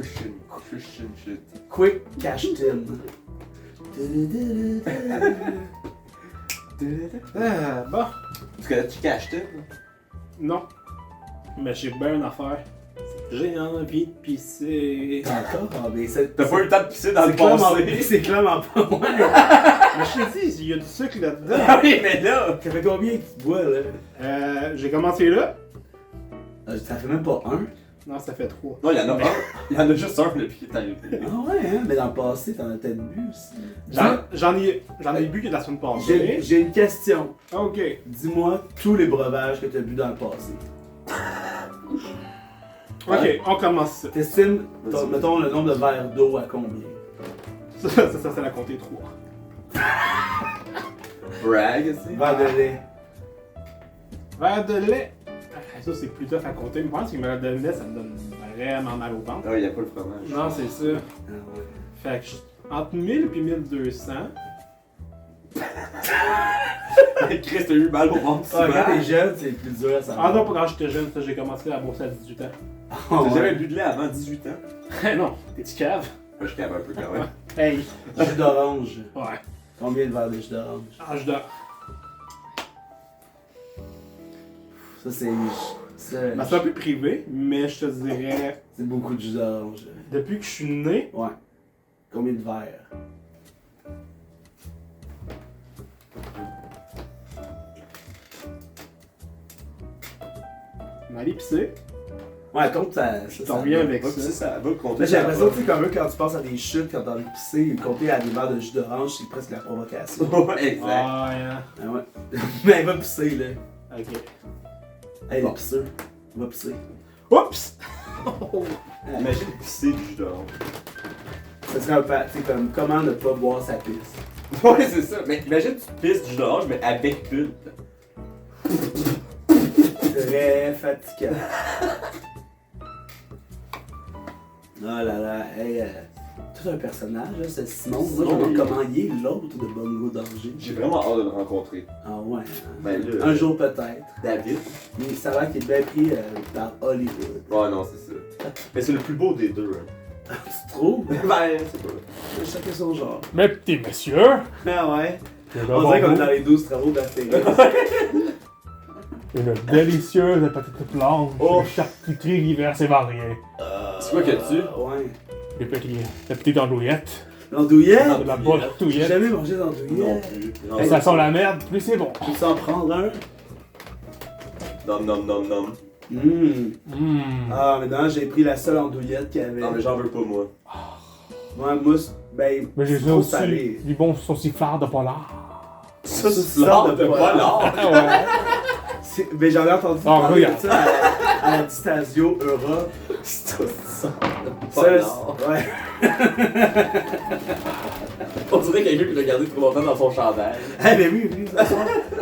Speaker 2: Christian shit.
Speaker 1: Quick question.
Speaker 3: Bon.
Speaker 2: Tu connais-tu Cashton?
Speaker 3: Non. Mais j'ai bien une affaire. J'ai envie de pisser.
Speaker 1: Encore? Ah, mais c'est.
Speaker 2: T'as pas eu le temps de pisser dans le
Speaker 1: C'est clairement-
Speaker 2: passé.
Speaker 1: C'est clairement pas moi.
Speaker 3: Mais je t'ai dit, il y a du sucre là-dedans.
Speaker 2: Ah oui, mais là!
Speaker 1: Ça fait combien que tu bois là?
Speaker 3: J'ai commencé là.
Speaker 1: Ça fait même pas un.
Speaker 3: Non, ça fait 3.
Speaker 2: Non, il y en a un. Il y en a juste un depuis qu'il est arrivé.
Speaker 1: Ah ouais, hein? Mais dans le passé, t'en as peut-être bu aussi.
Speaker 3: J'en ai bu que la semaine
Speaker 1: J'ai
Speaker 3: passée.
Speaker 1: j'ai une question.
Speaker 3: Ok.
Speaker 1: Dis-moi tous les breuvages que t'as bu dans le passé.
Speaker 3: Ok, on commence.
Speaker 1: T'estimes,
Speaker 2: Vas-y.
Speaker 1: mettons, le nombre de verres d'eau à combien?
Speaker 3: Ça, c'est la compter 3.
Speaker 2: Brag, aussi.
Speaker 1: Verre de lait.
Speaker 3: Verre de lait. Ça, c'est plus tough à compter. Mais je pense que verre de lait, ça me donne vraiment mal au ventre.
Speaker 2: Ah, il n'y a pas le fromage.
Speaker 3: Non, c'est ça.
Speaker 1: Ah ouais.
Speaker 3: Fait que entre 1000 et 1200.
Speaker 2: Chris, t'as eu mal au ventre
Speaker 1: Ah,
Speaker 2: souvent.
Speaker 1: quand t'es jeune, c'est plus dur à savoir.
Speaker 3: Ah non, pas quand j'étais jeune, ça, j'ai commencé à bourser à 18 ans.
Speaker 1: Ah
Speaker 2: T'as
Speaker 1: ouais.
Speaker 2: jamais bu de lait avant 18 ans?
Speaker 3: Non, t'es-tu cave?
Speaker 2: Moi, je cave un peu quand même.
Speaker 3: Hey.
Speaker 1: Jus d'orange.
Speaker 3: Ouais.
Speaker 1: Combien de verres de jus d'orange?
Speaker 3: Ah, je dors.
Speaker 1: Ça, c'est.
Speaker 3: Ben, c'est un peu privé, mais je te dirais,
Speaker 1: C'est beaucoup de jus d'orange.
Speaker 3: depuis que je suis né,
Speaker 1: Ouais. Combien de verres?
Speaker 3: m'aller pisser.
Speaker 1: Ouais, compte ça.
Speaker 3: Je t'en reviens avec
Speaker 2: Va
Speaker 3: ça.
Speaker 2: pisser ça, va compter
Speaker 1: Là, j'ai
Speaker 2: ça.
Speaker 1: l'impression que, tu sais, comme eux, quand tu penses à des chutes, quand t'as envie de pisser, compter à des verres de jus d'orange, c'est presque la provocation.
Speaker 2: Ouais, exact.
Speaker 3: Ah, yeah.
Speaker 1: Ah ouais. Mais il va pisser, là.
Speaker 3: Ok.
Speaker 1: Hey,
Speaker 2: Bon.
Speaker 1: les pisseux. Il va pisser.
Speaker 3: Oups!
Speaker 2: Imagine pisser du jus d'orange.
Speaker 1: Ça serait un pas, tu sais, comme comment ne pas boire sa pisse.
Speaker 2: Ouais, c'est ça. Mais imagine tu pisses du jus d'orange, mais avec pulpe.
Speaker 1: Très fatigant. Oh là là, hey, tout un personnage, hein, c'est Simon. Moi, je me demande comment il est l'autre de Bongo Danger.
Speaker 2: J'ai vraiment hâte de le rencontrer.
Speaker 1: Ah ouais. Hein.
Speaker 2: Ben là,
Speaker 1: Un jour peut-être.
Speaker 2: David.
Speaker 1: Mais ça va qu'il est bien pris par Hollywood.
Speaker 2: Ouais, non, c'est ça. Mais c'est le plus beau des deux. Hein.
Speaker 1: Tu trouves?
Speaker 2: Ben, c'est pas.
Speaker 1: Chacun son genre.
Speaker 4: Mes petits messieurs,
Speaker 1: Ah ouais.
Speaker 4: je vais
Speaker 1: On dirait qu'on est
Speaker 4: vous
Speaker 1: dans les 12 travaux d'Astérix.
Speaker 4: une délicieuse petite planche
Speaker 2: Oh.
Speaker 4: de charcuterie diverses et variées.
Speaker 2: C'est quoi qu'il y a dessus?
Speaker 1: Ouais.
Speaker 4: Des petites andouillettes,
Speaker 1: L'andouillette?
Speaker 4: de la bonne
Speaker 1: J'ai
Speaker 4: andouillette.
Speaker 1: jamais mangé
Speaker 2: Non
Speaker 1: d'andouillette.
Speaker 2: plus. Non,
Speaker 4: Et ça sent la merde, plus c'est bon.
Speaker 1: Tu peux s'en prendre un?
Speaker 2: Nom, nom, nom, nom.
Speaker 1: Ah, mais non, j'ai pris la seule andouillette qu'il y avait.
Speaker 2: Non, mais j'en veux pas, moi.
Speaker 1: Ouais, mousse, ben,
Speaker 4: Mais j'ai
Speaker 1: c'est trop
Speaker 4: aussi
Speaker 1: salé.
Speaker 4: du bon sauciflard de polar.
Speaker 2: Ça,
Speaker 1: c'est fleur de polar.
Speaker 4: Ah ouais.
Speaker 1: Ben, j'en ai entendu
Speaker 4: Ah,
Speaker 1: parler
Speaker 4: regarde.
Speaker 1: de ça à la Distasio Europe.
Speaker 2: C'est tout ça.
Speaker 1: Ça, ouais.
Speaker 2: On dirait quelqu'un qui l'a gardé trop longtemps dans son chandail.
Speaker 1: Eh ben oui, ça sent.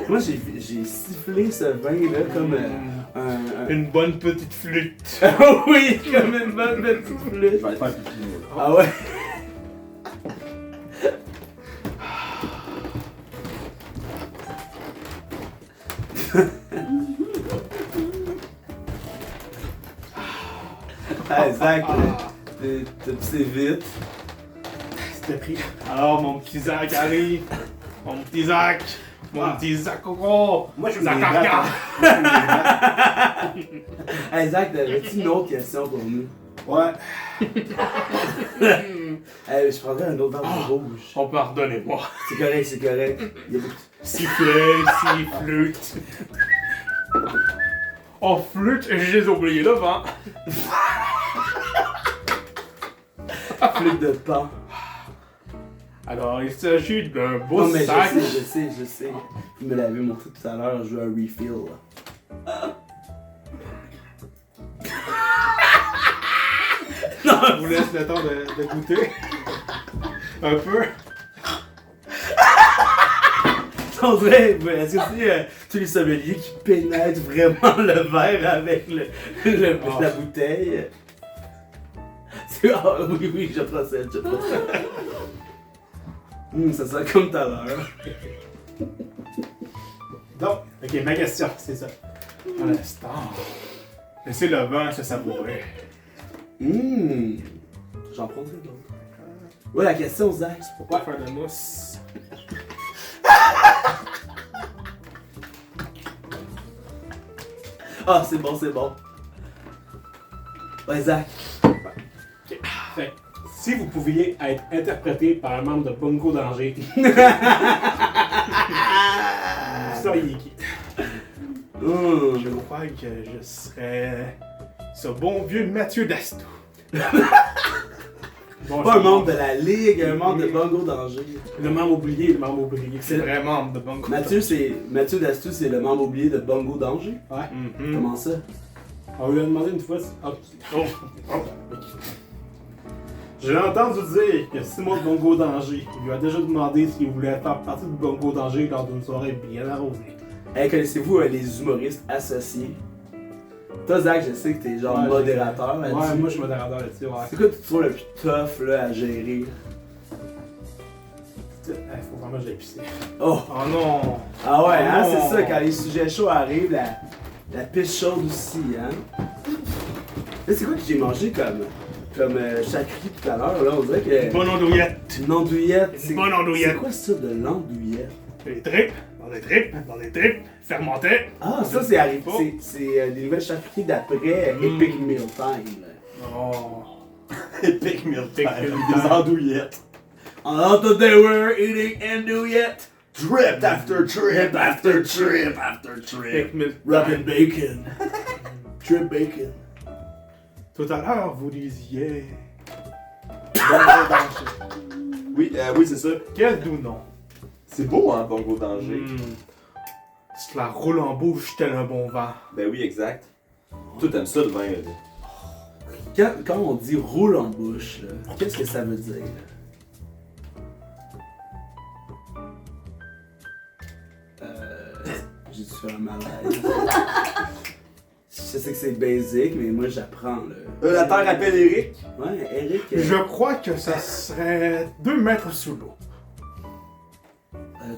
Speaker 1: Moi, j'ai sifflé ce vin-là comme un...
Speaker 4: Une bonne petite flûte.
Speaker 1: oui, comme une bonne petite
Speaker 2: Je
Speaker 1: flûte.
Speaker 2: vais aller faire pipi, moi.
Speaker 1: Ah ouais? Ah, Zach, t'as pissé vite.
Speaker 4: C'était pris. Alors, mon petit Zach arrive. Mon petit Zach. Mon petit Zach Coco.
Speaker 3: Moi, je
Speaker 4: Zach Arca.
Speaker 1: Hey Zach, t'avais-tu une autre question pour nous?
Speaker 3: Ouais.
Speaker 1: Hey, je prendrais un autre verre de rouge.
Speaker 4: Oh, pardonnez-moi.
Speaker 1: C'est correct, c'est correct. Il y a
Speaker 4: Sifflet, flûte. Oh, flûte, je les ai oubliés là, hein.
Speaker 1: des flûtes de pan.
Speaker 4: Alors, il s'agit d'un beau
Speaker 1: Non, mais
Speaker 4: sac.
Speaker 1: je sais. Il me l'avait montré tout à l'heure, je joue à refill.
Speaker 4: Je vous laisse le temps de goûter. Un peu.
Speaker 1: On dirait, est-ce que c'est tous les sommeliers qui pénètrent vraiment le verre avec la bouteille? Ah oui, je procède. Ça sent comme tout à l'heure.
Speaker 3: Donc, ok, ma question, c'est ça.
Speaker 4: À l'instant. Laissez le vin se savourer.
Speaker 1: J'en prendrai d'autres. Ouais, la question, Zach.
Speaker 4: Pourquoi faire de mousse?
Speaker 1: Ah, c'est bon. Ouais, Zach.
Speaker 3: Fait, si vous pouviez être interprété par un membre de Bongo Danger, vous seriez qui?
Speaker 4: Je crois que je serais ce bon vieux Mathieu Dastou. Bon,
Speaker 1: Pas un membre de la Ligue, un membre de Bongo Danger.
Speaker 3: Le membre oublié,
Speaker 4: C'est vrai membre de Bongo.
Speaker 1: Mathieu Dastou, c'est le membre oublié de Bongo Danger.
Speaker 3: Ouais.
Speaker 4: Mhm.
Speaker 1: Comment ça?
Speaker 3: On lui a demandé une fois.
Speaker 4: Oh.
Speaker 3: J'ai entendu dire que Simon de Bongo Danger lui a déjà demandé s'il voulait faire partie du Bongo Danger lors d'une soirée bien arrosée.
Speaker 1: Hey, connaissez-vous les humoristes associés? Toi, Zach, je sais que t'es genre
Speaker 3: Ouais,
Speaker 1: modérateur là-dessus.
Speaker 3: Ouais, moi je suis modérateur là-dessus, ouais.
Speaker 1: C'est quoi que tu trouves le plus tough là, à gérer?
Speaker 3: Faut vraiment que j'aille pisser.
Speaker 1: Oh!
Speaker 4: Oh non!
Speaker 1: Ah ouais, hein,
Speaker 4: Oh non.
Speaker 1: c'est ça, quand les sujets chauds arrivent, la piste chaude aussi, hein? Là, c'est quoi que j'ai mangé comme charcuterie tout à l'heure, là? On dirait que...
Speaker 4: Bonne andouillette!
Speaker 1: Une andouillette.
Speaker 4: Une bonne andouillette.
Speaker 1: C'est quoi ça de l'andouillette?
Speaker 4: Des tripes, dans des tripes, fermentées.
Speaker 1: Ah, ça, c'est arrivé.
Speaker 4: Oh.
Speaker 1: C'est des nouvelles charcuteries d'après Epic Meal Time, là.
Speaker 4: Oh!
Speaker 2: Epic meal time.
Speaker 4: Epic meal
Speaker 2: Des
Speaker 4: time.
Speaker 2: andouillettes.
Speaker 1: Oh, they were eating andouillette.
Speaker 2: Trip after trip after trip after trip.
Speaker 4: Pick me.
Speaker 1: Rocket bacon. Trip bacon.
Speaker 4: Tout à l'heure, vous disiez.
Speaker 2: Oui, oui, c'est ça.
Speaker 4: Quel doux nom.
Speaker 2: C'est beau, hein, Bongo Danger.
Speaker 4: Cela roule en bouche tel un bon vent.
Speaker 2: Ben oui, exact. Toi, t'aimes ça, le vin, là.
Speaker 1: Quand on dit roule en bouche, là, qu'est-ce que ça veut dire? J'ai dû faire un malaise. je sais que c'est basic, mais moi j'apprends là.
Speaker 2: La Terre appelle Eric.
Speaker 1: Ouais, Eric.
Speaker 4: Je crois que ça serait 2 mètres sous l'eau.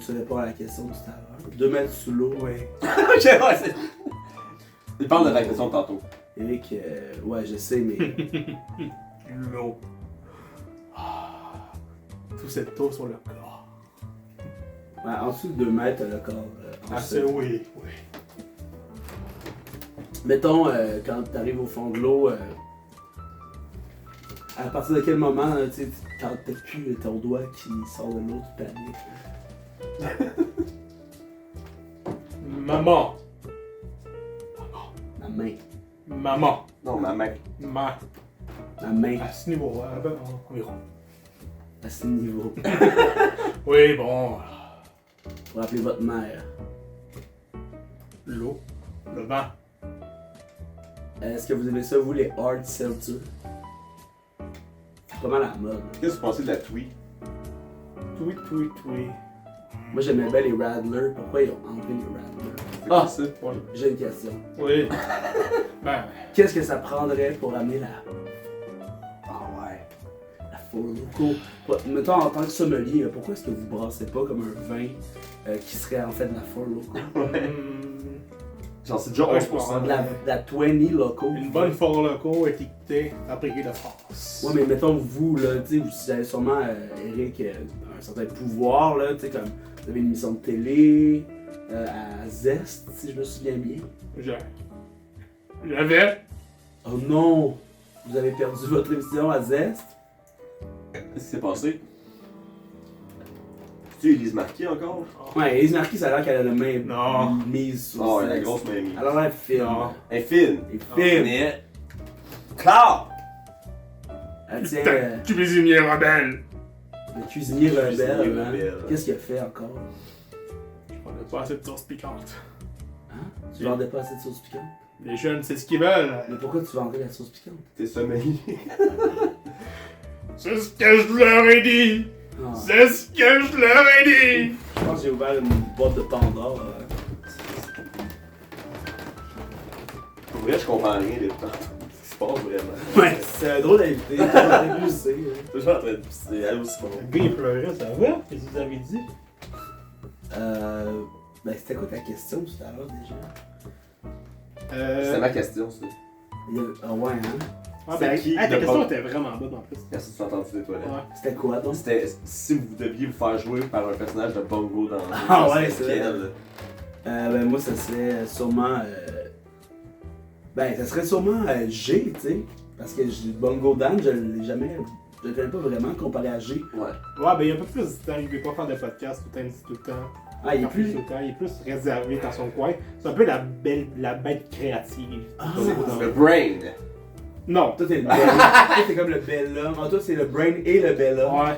Speaker 1: Tu réponds à la question tout à l'heure. 2 mètres sous l'eau.
Speaker 4: Oui.
Speaker 2: Ok, ouais, c'est. Il parle de la question de tantôt.
Speaker 1: Eric, ouais, je sais, mais.
Speaker 4: L'eau. Tout cette eau sur le corps.
Speaker 1: Ouais, en dessous de 2 mètres, t'as le corps.
Speaker 4: Ah, c'est oui.
Speaker 1: Mettons, quand t'arrives au fond de l'eau, à partir de quel moment, tu sais, quand t'as plus ton doigt qui sort de l'eau, tu paniques.
Speaker 4: Maman.
Speaker 1: Ma main.
Speaker 4: Maman.
Speaker 2: Non, ma main.
Speaker 4: Ma.
Speaker 1: Ma main,
Speaker 4: À ce niveau, environ.
Speaker 1: à ce niveau.
Speaker 4: Oui, bon.
Speaker 1: Pour appeler votre mère.
Speaker 4: L'eau. Le vent.
Speaker 1: Est-ce que vous aimez ça, vous, les hard seltzer? C'est pas mal à la mode.
Speaker 2: Qu'est-ce que tu pensais de la Twee?
Speaker 4: Tweet.
Speaker 1: Moi, j'aimais bien les Radler. Pourquoi ils ont enlevé les Radler?
Speaker 2: C'est quoi ça?
Speaker 4: Ouais.
Speaker 1: J'ai une question.
Speaker 4: Oui. Ben,
Speaker 1: Qu'est-ce que ça prendrait pour amener la
Speaker 2: Ah
Speaker 1: Four Loko? Mettons, en tant que sommelier, pourquoi est-ce que vous brassez pas comme un vin qui serait en fait de la Four Loko?
Speaker 2: ouais. Genre, c'est déjà
Speaker 4: Ouais,
Speaker 2: 11%.
Speaker 1: De la 20 Loco.
Speaker 4: une bonne Four Loko étiquetée fabriquée de France.
Speaker 1: Ouais, mais mettons, vous, là, tu sais, vous avez sûrement, Eric, un certain pouvoir, là, tu sais, comme, vous avez une émission de télé, à Zest, si je me souviens bien.
Speaker 4: J'avais.
Speaker 1: Oh non! Vous avez perdu votre émission à Zest?
Speaker 2: Qu'est-ce qui s'est passé? Tu Elise Marquis encore?
Speaker 1: Ouais, Elise Marquis, ça a l'air qu'elle a la main
Speaker 4: Non.
Speaker 1: mise sur
Speaker 2: Oh,
Speaker 1: Zest.
Speaker 2: la grosse mamie.
Speaker 1: Elle a l'air fine.
Speaker 4: Non.
Speaker 2: Elle est fine.
Speaker 1: Elle est fine.
Speaker 2: Mais. Claire!
Speaker 1: Elle tient
Speaker 4: Cuisinier rebelle.
Speaker 1: le cuisinier rebelle.
Speaker 2: Cuisinier
Speaker 1: Hein?
Speaker 2: rebelle.
Speaker 1: Qu'est-ce qu'il a fait encore?
Speaker 4: Je prenais pas assez de sauce piquante.
Speaker 1: Hein? Tu vendais pas assez de sauce piquante?
Speaker 4: Les jeunes, c'est ce qu'ils veulent.
Speaker 1: Mais pourquoi tu vendais la sauce piquante?
Speaker 2: T'es sommelier.
Speaker 4: C'est ce que je leur ai dit.
Speaker 1: Ah.
Speaker 4: C'est ce que je leur ai dit.
Speaker 1: Je pense que j'ai ouvert une boîte de Pandore.
Speaker 2: Pour vrai, je comprends rien de tout. Ce qui se passe vraiment.
Speaker 1: Ouais, c'est un drôle d'invité. T'as poussé.
Speaker 2: Toujours en train de pisser. Allô, Simon.
Speaker 4: Le gars, il pleurait, ça va? Qu'est-ce que vous avez dit?
Speaker 1: Ben, c'était quoi ta question tout à l'heure déjà?
Speaker 2: C'était ma question, ça.
Speaker 1: Ah ouais, hein?
Speaker 4: Ah,
Speaker 2: C'est
Speaker 4: ben,
Speaker 2: qui
Speaker 4: ta
Speaker 2: de
Speaker 4: question
Speaker 2: pas-
Speaker 4: était vraiment bonne en plus.
Speaker 2: Merci de t'entendre des toilettes.
Speaker 4: Ouais.
Speaker 1: C'était quoi donc?
Speaker 2: C'était si vous deviez vous faire jouer par un personnage de Bongo dans
Speaker 1: Ah ouais, c'est
Speaker 2: lequel?
Speaker 1: Ben, moi, ça serait sûrement. Ben, ça serait sûrement G, tu sais. Parce que Bongo Dan, je l'ai jamais. Je le connais pas vraiment comparé à G.
Speaker 2: Ouais.
Speaker 4: Ouais, ben, il y a un peu plus de temps. Il veut pas faire de podcast tout le temps.
Speaker 1: Ah, il est plus.
Speaker 4: Tout le temps. Il est plus réservé dans son coin. C'est un peu la bête créative.
Speaker 1: Ah.
Speaker 2: Le brain.
Speaker 4: Non.
Speaker 1: Toi, t'es le bel. Toi, t'es comme le bel homme. Ah, toi, c'est le brain et le bel homme.
Speaker 4: Ouais.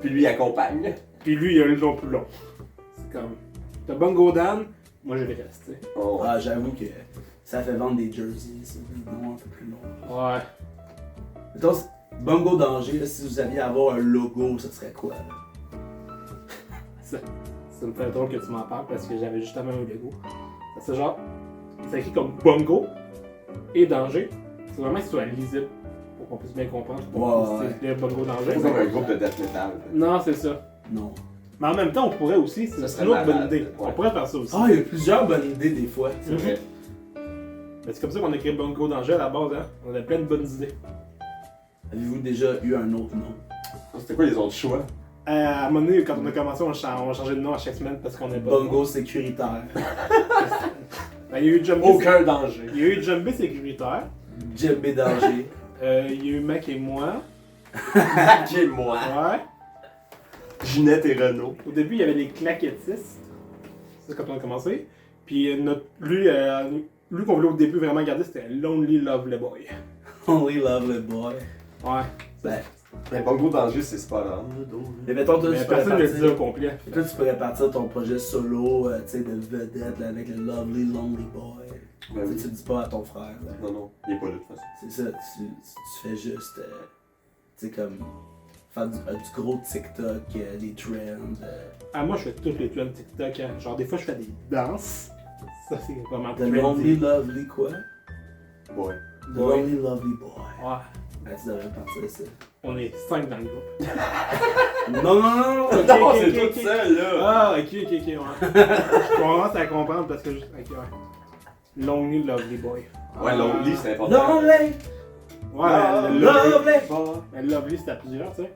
Speaker 2: Puis lui, il accompagne.
Speaker 4: Puis lui, il a le long plus long. C'est comme. T'as Bongo Dan, moi je vais rester.
Speaker 2: Oh.
Speaker 1: Ah, j'avoue que ça fait vendre des jerseys, ça, des noms un peu plus longs.
Speaker 4: Ouais.
Speaker 1: Mettons, Bongo Danger, là, si vous aviez à avoir un logo, ça serait quoi, là?
Speaker 4: Ça me fait drôle que tu m'en parles parce que j'avais justement un logo. C'est genre. C'est écrit comme Bongo et Danger. C'est vraiment que ce soit lisible pour qu'on puisse bien comprendre.
Speaker 1: Ouais,
Speaker 4: C'est le Bongo Danger.
Speaker 2: C'est comme un groupe de death metal.
Speaker 4: Non, c'est ça.
Speaker 1: Non.
Speaker 4: Mais en même temps, on pourrait aussi,
Speaker 2: Ça
Speaker 4: c'est
Speaker 2: serait
Speaker 4: une autre bonne
Speaker 2: malade,
Speaker 4: idée.
Speaker 2: ouais.
Speaker 4: On pourrait faire ça aussi.
Speaker 1: Ah, il y a plusieurs bonnes idées des fois.
Speaker 2: C'est vrai.
Speaker 4: Mais c'est comme ça qu'on a créé Bongo Danger à la base, hein. On a plein de bonnes idées.
Speaker 1: Avez-vous déjà eu un autre nom?
Speaker 2: C'était quoi les autres choix?
Speaker 4: À un moment donné, quand on a commencé, on changeait de nom à chaque semaine parce qu'on est pas.
Speaker 1: Bongo sécuritaire.
Speaker 4: Ben, il y a eu Jumbé.
Speaker 2: Aucun danger.
Speaker 4: Il y a eu Jumbé sécuritaire.
Speaker 1: Djembé Danger.
Speaker 4: Il y a eu Mac et moi.
Speaker 2: Qui moi?
Speaker 4: Ouais.
Speaker 2: Ginette et Renaud.
Speaker 4: Au début, il y avait les claquettistes. C'est quand on a commencé. Puis lui qu'on voulait au début vraiment garder, c'était Lonely Lovely Boy.
Speaker 1: Only Lovely Boy.
Speaker 4: Ouais.
Speaker 1: Ben,
Speaker 2: Mais Bongo Danger, c'est spot on.
Speaker 1: mais mettons, toi,
Speaker 4: Mais
Speaker 1: tu pourrais
Speaker 4: personne ne le disait au
Speaker 1: partir.
Speaker 4: complet.
Speaker 1: Et toi, tu pourrais partir ton projet solo, tu sais, de vedette, là, avec le Lovely Lonely Boy.
Speaker 2: Ben
Speaker 1: Tu sais,
Speaker 2: oui.
Speaker 1: tu le dis pas à ton frère, là.
Speaker 2: Non, non, il est pas là de toute façon.
Speaker 1: C'est ça, tu fais juste, tu sais, comme, faire du gros TikTok, des trends,
Speaker 4: Ah, moi, je fais tous les trends TikTok. Hein. Genre, des fois, je fais des danses. Ça, c'est vraiment
Speaker 1: de Lonely Lovely quoi?
Speaker 2: Boy.
Speaker 1: The Lonely Lovely Boy.
Speaker 4: Ouais.
Speaker 1: Ah, tu devrais partir ça.
Speaker 4: On est 5 dans le groupe.
Speaker 1: Non, non, non, non.
Speaker 4: Ok,
Speaker 2: Non,
Speaker 4: ok,
Speaker 2: c'est
Speaker 4: ok,
Speaker 2: toute
Speaker 4: ok.
Speaker 2: seule, là.
Speaker 4: Ah, ok, ok, ouais. Je commence à comprendre parce que je. Ok, ouais. Lonely Lovely Boy.
Speaker 2: Ouais, Lonely, c'est important.
Speaker 1: Lonely.
Speaker 4: Ouais, mais
Speaker 1: Lovely.
Speaker 4: Mais Lovely, c'est à plusieurs, tu sais.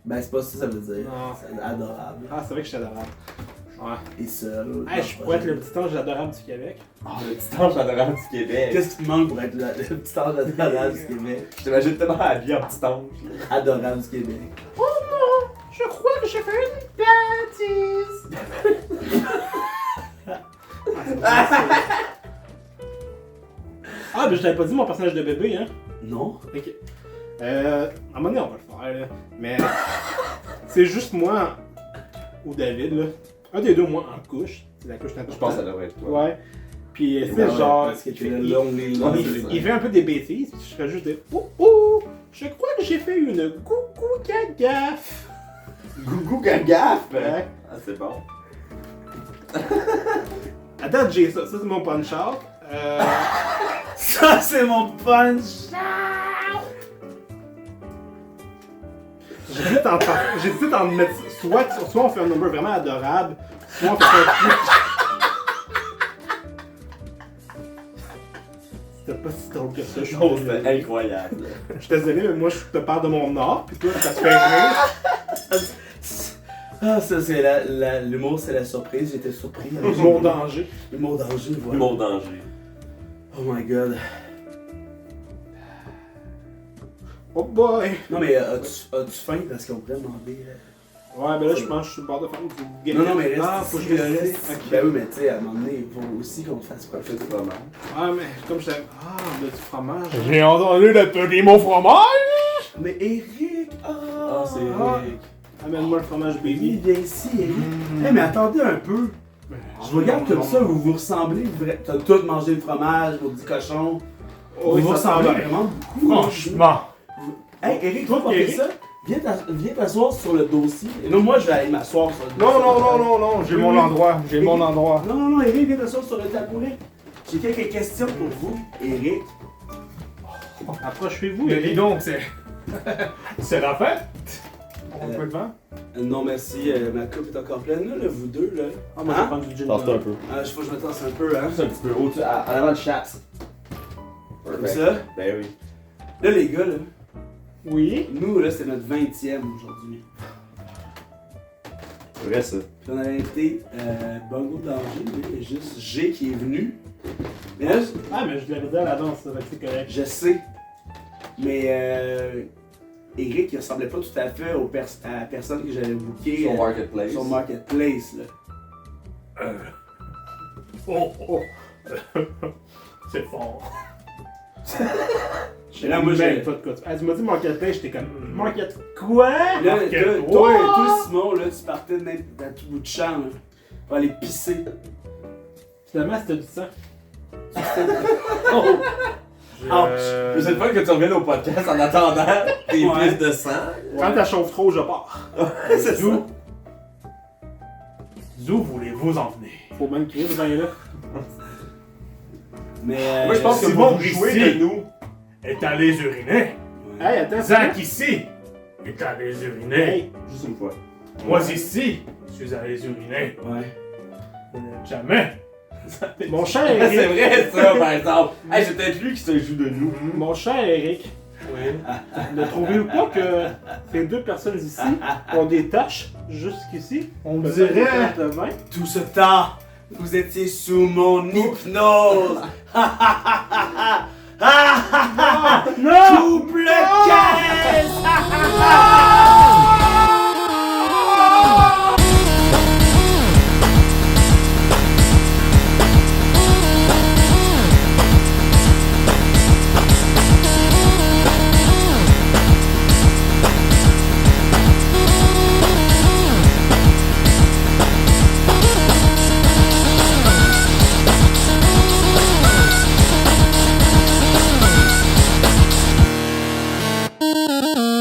Speaker 1: Ben, c'est pas ça que ça veut dire.
Speaker 4: Non.
Speaker 1: C'est adorable.
Speaker 4: Ah, c'est vrai que je suis adorable. Ouais.
Speaker 1: Et seul.
Speaker 4: Hey, je pourrais être le petit ange adorable du Québec.
Speaker 2: Oh, le petit ange adorable du Québec.
Speaker 1: Qu'est-ce qui te manque pour être le petit ange adorable du Québec?
Speaker 2: Je t'imagine tellement habillé en petit ange.
Speaker 1: Adorable du Québec.
Speaker 4: Oh non! Je crois que j'ai fait une bêtise! Ah, ben je t'avais pas dit mon personnage de bébé, hein?
Speaker 1: Non?
Speaker 4: Ok. À un moment donné, on va le faire, là. Mais c'est juste moi ou David, là. Un des deux, moi, en couche. C'est la couche
Speaker 2: Je
Speaker 4: d'importance.
Speaker 2: pense que ça devrait être toi.
Speaker 4: Ouais. Puis, tu
Speaker 1: Ouais,
Speaker 4: sais, genre.
Speaker 1: Parce que tu es le Lonely
Speaker 2: Ouais,
Speaker 1: Lovely.
Speaker 2: c'est ça.
Speaker 4: Il fait un peu des bêtises, puis je serais juste de oh oh, je crois que j'ai fait une coucou gaffe.
Speaker 2: Gougou gagaf!
Speaker 4: Ouais.
Speaker 2: Ah, c'est bon.
Speaker 4: Attends, j'ai ça, c'est mon punch-out.
Speaker 1: Ça, c'est mon punch!
Speaker 4: J'hésite en mettre soit on fait un number vraiment adorable, soit on fait un truc. C'était pas si drôle que ça, je suis
Speaker 2: Oh,
Speaker 4: désolé.
Speaker 2: c'est incroyable.
Speaker 4: Je suis désolé, mais moi je te parle de mon art, puis toi ça te fait rire.
Speaker 1: Ah, ça, c'est l'humour, c'est la surprise. J'étais surpris.
Speaker 4: Mon danger.
Speaker 1: L'humour danger, voilà.
Speaker 2: Mon danger.
Speaker 1: Oh my god.
Speaker 4: Oh boy!
Speaker 1: Non, mais as-tu faim parce qu'on pourrait demander.
Speaker 4: Ouais, ben là je pense que je suis sur le bord de faire du
Speaker 1: Non, non, mais reste.
Speaker 4: Ah, faut que je
Speaker 1: ici,
Speaker 4: reste.
Speaker 1: reste.
Speaker 4: Ok.
Speaker 1: Ben oui, mais tu sais, à un moment donné, il faut aussi qu'on fasse
Speaker 2: Ça
Speaker 1: profiter.
Speaker 2: fait du moment.
Speaker 4: Ah, mais comme je savais. Ah, ben, du fromage.
Speaker 3: J'ai entendu le petit mot fromage!
Speaker 1: Mais Eric!
Speaker 2: Ah, c'est
Speaker 4: Ah.
Speaker 2: Eric.
Speaker 4: Amène-moi le fromage
Speaker 1: Baby,
Speaker 4: baby.
Speaker 1: viens ici, Eric. Eh, mais attendez un peu. Je vous regarde comme ça, vous vous ressemblez. T'as tout mangé le fromage, vos petits cochons.
Speaker 4: Oh,
Speaker 1: Vous vous
Speaker 4: ça
Speaker 1: ressemblez
Speaker 4: sent bien.
Speaker 1: vraiment beaucoup.
Speaker 3: Franchement!
Speaker 1: Hey, Eric,
Speaker 4: Toi,
Speaker 1: toi, fais
Speaker 4: Eric?
Speaker 1: ça. Viens t'asseoir sur le dossier. Et non, moi, je vais aller m'asseoir sur le dossier.
Speaker 3: Non, non, non, non, non, j'ai mon endroit, j'ai mon endroit.
Speaker 1: Non, non, non, Eric, viens t'asseoir sur le tabouret. J'ai quelques questions pour vous, Eric.
Speaker 4: Approchez-vous,
Speaker 3: Mais
Speaker 4: Eric.
Speaker 3: dis donc, c'est. C'est la fête? On peut le vent?
Speaker 1: Non, merci, ma coupe est encore pleine. Là, vous deux, là.
Speaker 4: Ah, moi, je vais prendre du gin.
Speaker 2: Passe-toi un peu.
Speaker 1: Ah, je faut que je me tasse un peu, hein.
Speaker 2: Juste un petit peu haut, en avant le chat.
Speaker 1: Comme ça.
Speaker 2: Ben oui.
Speaker 1: Là, les gars, là,
Speaker 4: Oui.
Speaker 1: nous, là, c'est notre 20e aujourd'hui.
Speaker 2: C'est vrai ça.
Speaker 1: Puis on a invité Bongo Danger, mais il y a juste G qui est venu. Mais là,
Speaker 4: Ah, mais je l'avais dit à l'avance, ça va être correct.
Speaker 1: je sais. Mais Eric, il ressemblait pas tout à fait à la personne que j'avais bookée
Speaker 2: Sur Marketplace.
Speaker 1: sur Marketplace, là.
Speaker 3: Oh, oh! C'est fort.
Speaker 1: Et là, moi,
Speaker 4: même
Speaker 1: j'ai.
Speaker 4: pas de quoi. Ah, tu m'as dit Marketplace, j'étais comme. Market quoi?
Speaker 1: Là,
Speaker 3: Market-
Speaker 1: toi, Simon, là, tu partais d'un tout bout de champ, là, pour aller pisser.
Speaker 4: Finalement, c'était du sang.
Speaker 1: Oh! Ouch.
Speaker 2: C'est le fun que tu reviennes au podcast en attendant tes
Speaker 1: Ouais.
Speaker 2: prises de sang.
Speaker 4: Quand t'as chauffe trop, je pars.
Speaker 2: C'est ça.
Speaker 3: D'où voulez-vous en venir?
Speaker 4: Faut même crier ce vin-là.
Speaker 1: Mais.
Speaker 2: Moi, je pense que
Speaker 3: Simon
Speaker 2: vous jouez
Speaker 3: ici.
Speaker 2: de nous.
Speaker 3: Est allé uriner.
Speaker 4: Hey, attends.
Speaker 3: Zach ici est allé uriner.
Speaker 4: Hey.
Speaker 2: Juste une fois.
Speaker 3: Moi ici, je suis allé uriner.
Speaker 1: Ouais.
Speaker 3: Jamais.
Speaker 4: Mon cher
Speaker 2: C'est
Speaker 4: Eric.
Speaker 2: vrai ça, par exemple. Hey, c'est peut-être lui qui se joue de nous.
Speaker 4: Mon cher Eric.
Speaker 3: Oui.
Speaker 4: Ne trouvez-vous pas que ces deux personnes ici ont des taches jusqu'ici?
Speaker 3: On
Speaker 4: Peut-être
Speaker 3: dirait.
Speaker 4: de vin?
Speaker 1: Tout ce temps, vous étiez sous mon hypnose.